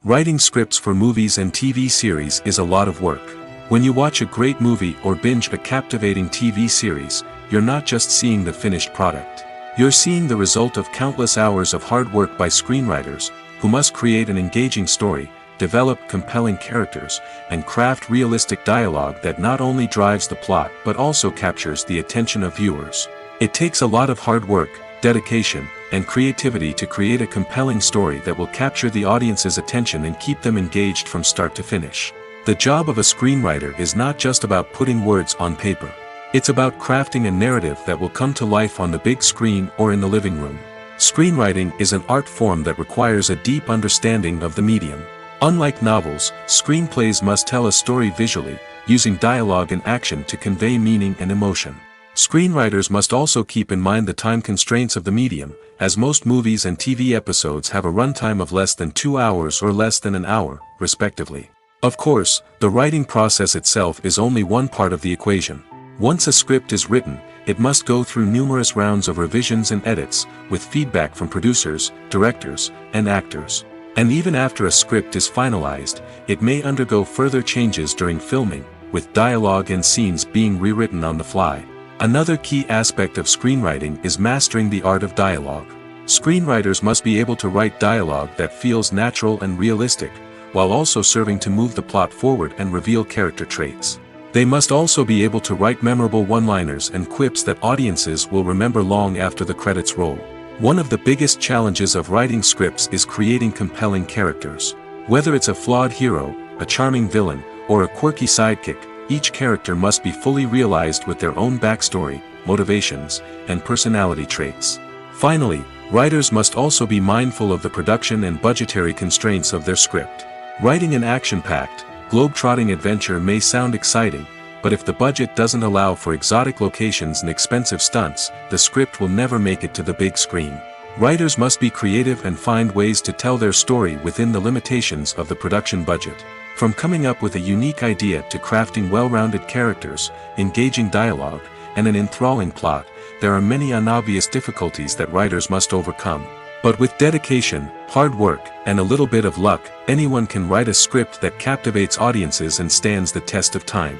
Writing scripts for movies and TV series is a lot of work. When you watch a great movie or binge a captivating TV series, you're not just seeing the finished product. You're seeing the result of countless hours of hard work by screenwriters, who must create an engaging story, develop compelling characters, and craft realistic dialogue that not only drives the plot but also captures the attention of viewers. It takes a lot of hard work, dedication, and creativity to create a compelling story that will capture the audience's attention and keep them engaged from start to finish. The job of a screenwriter is not just about putting words on paper. It's about crafting a narrative that will come to life on the big screen or in the living room. Screenwriting is an art form that requires a deep understanding of the medium. Unlike novels, screenplays must tell a story visually, using dialogue and action to convey meaning and emotion. Screenwriters must also keep in mind the time constraints of the medium, as most movies and TV episodes have a runtime of less than 2 hours or less than an hour, respectively. Of course, the writing process itself is only one part of the equation. Once a script is written, it must go through numerous rounds of revisions and edits, with feedback from producers, directors, and actors. And even after a script is finalized, it may undergo further changes during filming, with dialogue and scenes being rewritten on the fly. Another key aspect of screenwriting is mastering the art of dialogue. Screenwriters must be able to write dialogue that feels natural and realistic, while also serving to move the plot forward and reveal character traits. They must also be able to write memorable one-liners and quips that audiences will remember long after the credits roll. One of the biggest challenges of writing scripts is creating compelling characters. Whether it's a flawed hero, a charming villain, or a quirky sidekick, each character must be fully realized with their own backstory, motivations, and personality traits. Finally, writers must also be mindful of the production and budgetary constraints of their script. Writing an action-packed, globe-trotting adventure may sound exciting, but if the budget doesn't allow for exotic locations and expensive stunts, the script will never make it to the big screen. Writers must be creative and find ways to tell their story within the limitations of the production budget. From coming up with a unique idea to crafting well-rounded characters, engaging dialogue, and an enthralling plot, there are many unobvious difficulties that writers must overcome. But with dedication, hard work, and a little bit of luck, anyone can write a script that captivates audiences and stands the test of time.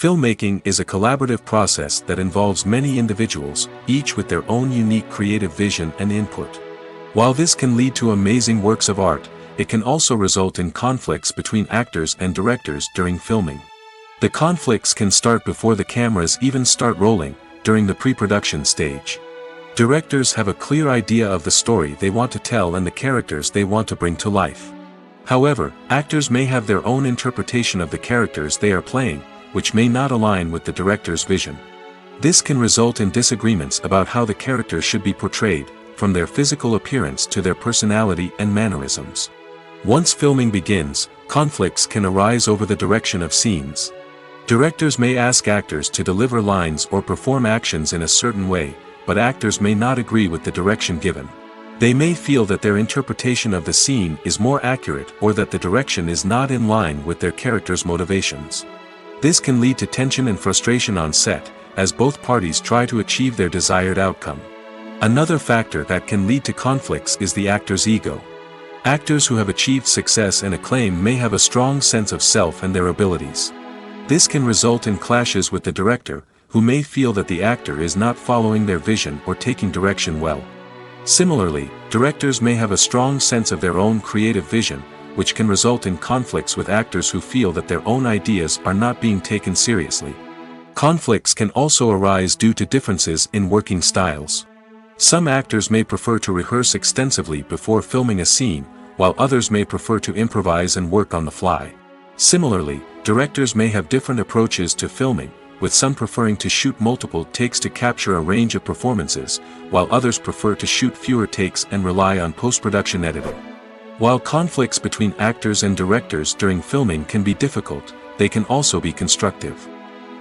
Filmmaking is a collaborative process that involves many individuals, each with their own unique creative vision and input. While this can lead to amazing works of art, it can also result in conflicts between actors and directors during filming. The conflicts can start before the cameras even start rolling, during the pre-production stage. Directors have a clear idea of the story they want to tell and the characters they want to bring to life. However, actors may have their own interpretation of the characters they are playing, which may not align with the director's vision. This can result in disagreements about how the characters should be portrayed, from their physical appearance to their personality and mannerisms. Once filming begins, conflicts can arise over the direction of scenes. Directors may ask actors to deliver lines or perform actions in a certain way, but actors may not agree with the direction given. They may feel that their interpretation of the scene is more accurate or that the direction is not in line with their character's motivations. This can lead to tension and frustration on set, as both parties try to achieve their desired outcome. Another factor that can lead to conflicts is the actor's ego. Actors who have achieved success and acclaim may have a strong sense of self and their abilities. This can result in clashes with the director, who may feel that the actor is not following their vision or taking direction well. Similarly, directors may have a strong sense of their own creative vision, which can result in conflicts with actors who feel that their own ideas are not being taken seriously. Conflicts can also arise due to differences in working styles. Some actors may prefer to rehearse extensively before filming a scene, while others may prefer to improvise and work on the fly. Similarly, directors may have different approaches to filming, with some preferring to shoot multiple takes to capture a range of performances, while others prefer to shoot fewer takes and rely on post-production editing. While conflicts between actors and directors during filming can be difficult, they can also be constructive.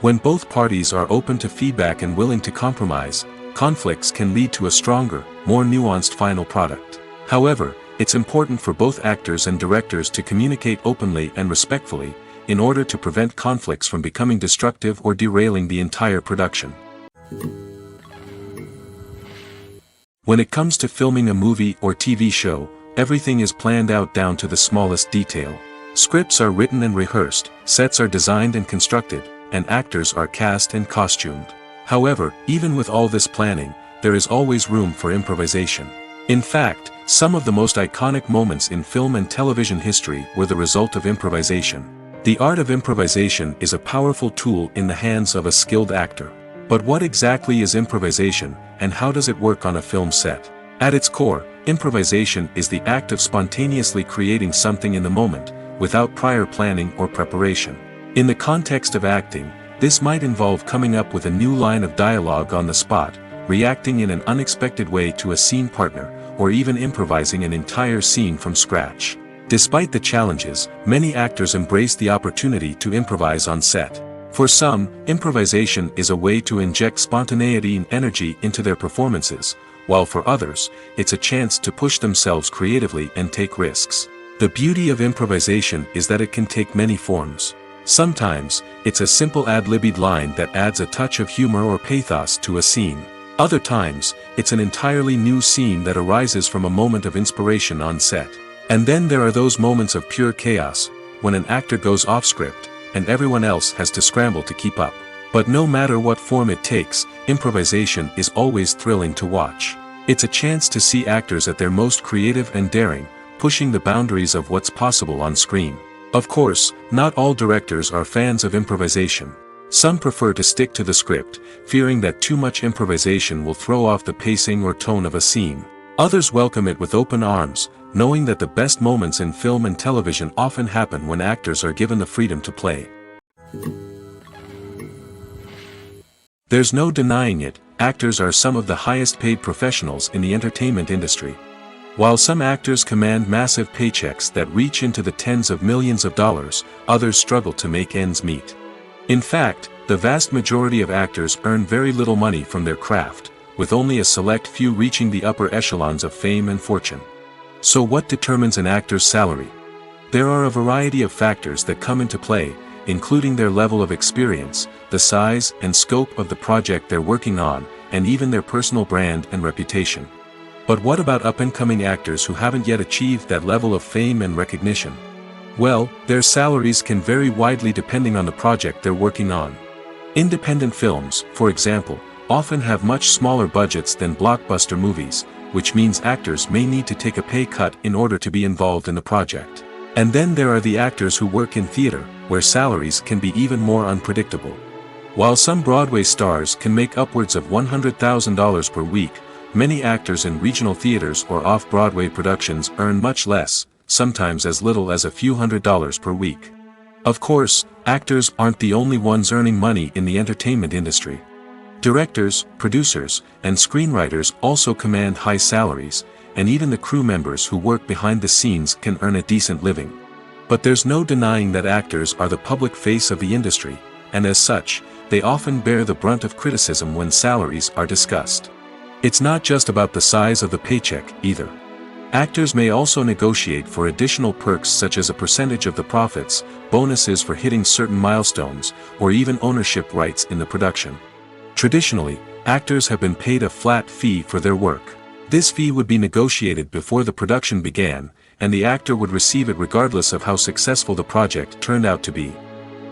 When both parties are open to feedback and willing to compromise, conflicts can lead to a stronger, more nuanced final product. However, it's important for both actors and directors to communicate openly and respectfully, in order to prevent conflicts from becoming destructive or derailing the entire production. When it comes to filming a movie or TV show, everything is planned out down to the smallest detail. Scripts are written and rehearsed, sets are designed and constructed, and actors are cast and costumed. However, even with all this planning, there is always room for improvisation. In fact, some of the most iconic moments in film and television history were the result of improvisation. The art of improvisation is a powerful tool in the hands of a skilled actor. But what exactly is improvisation, and how does it work on a film set? At its core, improvisation is the act of spontaneously creating something in the moment, without prior planning or preparation. In the context of acting, this might involve coming up with a new line of dialogue on the spot, reacting in an unexpected way to a scene partner, or even improvising an entire scene from scratch. Despite the challenges, many actors embrace the opportunity to improvise on set. For some, improvisation is a way to inject spontaneity and energy into their performances, while for others, it's a chance to push themselves creatively and take risks. The beauty of improvisation is that it can take many forms. Sometimes, it's a simple ad-libbed line that adds a touch of humor or pathos to a scene. Other times, it's an entirely new scene that arises from a moment of inspiration on set. And then there are those moments of pure chaos, when an actor goes off script, and everyone else has to scramble to keep up. But no matter what form it takes, improvisation is always thrilling to watch. It's a chance to see actors at their most creative and daring, pushing the boundaries of what's possible on screen. Of course, not all directors are fans of improvisation. Some prefer to stick to the script, fearing that too much improvisation will throw off the pacing or tone of a scene. Others welcome it with open arms, knowing that the best moments in film and television often happen when actors are given the freedom to play. There's no denying it, actors are some of the highest paid professionals in the entertainment industry. While some actors command massive paychecks that reach into the tens of millions of dollars, others struggle to make ends meet. In fact, the vast majority of actors earn very little money from their craft, with only a select few reaching the upper echelons of fame and fortune. So what determines an actor's salary? There are a variety of factors that come into play, including their level of experience, the size and scope of the project they're working on, and even their personal brand and reputation. But what about up-and-coming actors who haven't yet achieved that level of fame and recognition? Well, their salaries can vary widely depending on the project they're working on. Independent films, for example, often have much smaller budgets than blockbuster movies, which means actors may need to take a pay cut in order to be involved in the project. And then there are the actors who work in theater, where salaries can be even more unpredictable. While some Broadway stars can make upwards of $100,000 per week, many actors in regional theaters or off-Broadway productions earn much less, sometimes as little as a few $100s per week. Of course, actors aren't the only ones earning money in the entertainment industry. Directors, producers, and screenwriters also command high salaries, and even the crew members who work behind the scenes can earn a decent living. But there's no denying that actors are the public face of the industry, and as such, they often bear the brunt of criticism when salaries are discussed. It's not just about the size of the paycheck, either. Actors may also negotiate for additional perks such as a percentage of the profits, bonuses for hitting certain milestones, or even ownership rights in the production. Traditionally, actors have been paid a flat fee for their work. This fee would be negotiated before the production began, and the actor would receive it regardless of how successful the project turned out to be.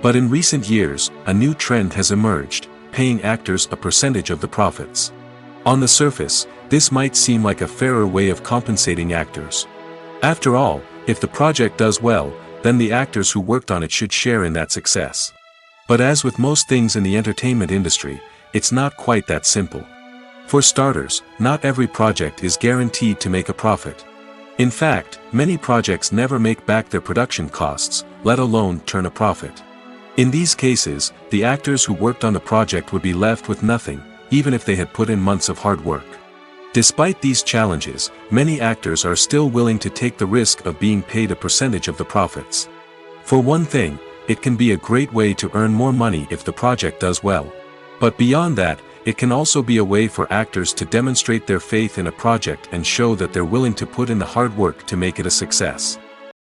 But in recent years, a new trend has emerged, paying actors a percentage of the profits. On the surface, this might seem like a fairer way of compensating actors. After all, if the project does well, then the actors who worked on it should share in that success. But as with most things in the entertainment industry, it's not quite that simple. For starters, not every project is guaranteed to make a profit. In fact, many projects never make back their production costs, let alone turn a profit. In these cases, the actors who worked on the project would be left with nothing, even if they had put in months of hard work. Despite these challenges, many actors are still willing to take the risk of being paid a percentage of the profits. For one thing, it can be a great way to earn more money if the project does well. But beyond that, it can also be a way for actors to demonstrate their faith in a project and show that they're willing to put in the hard work to make it a success.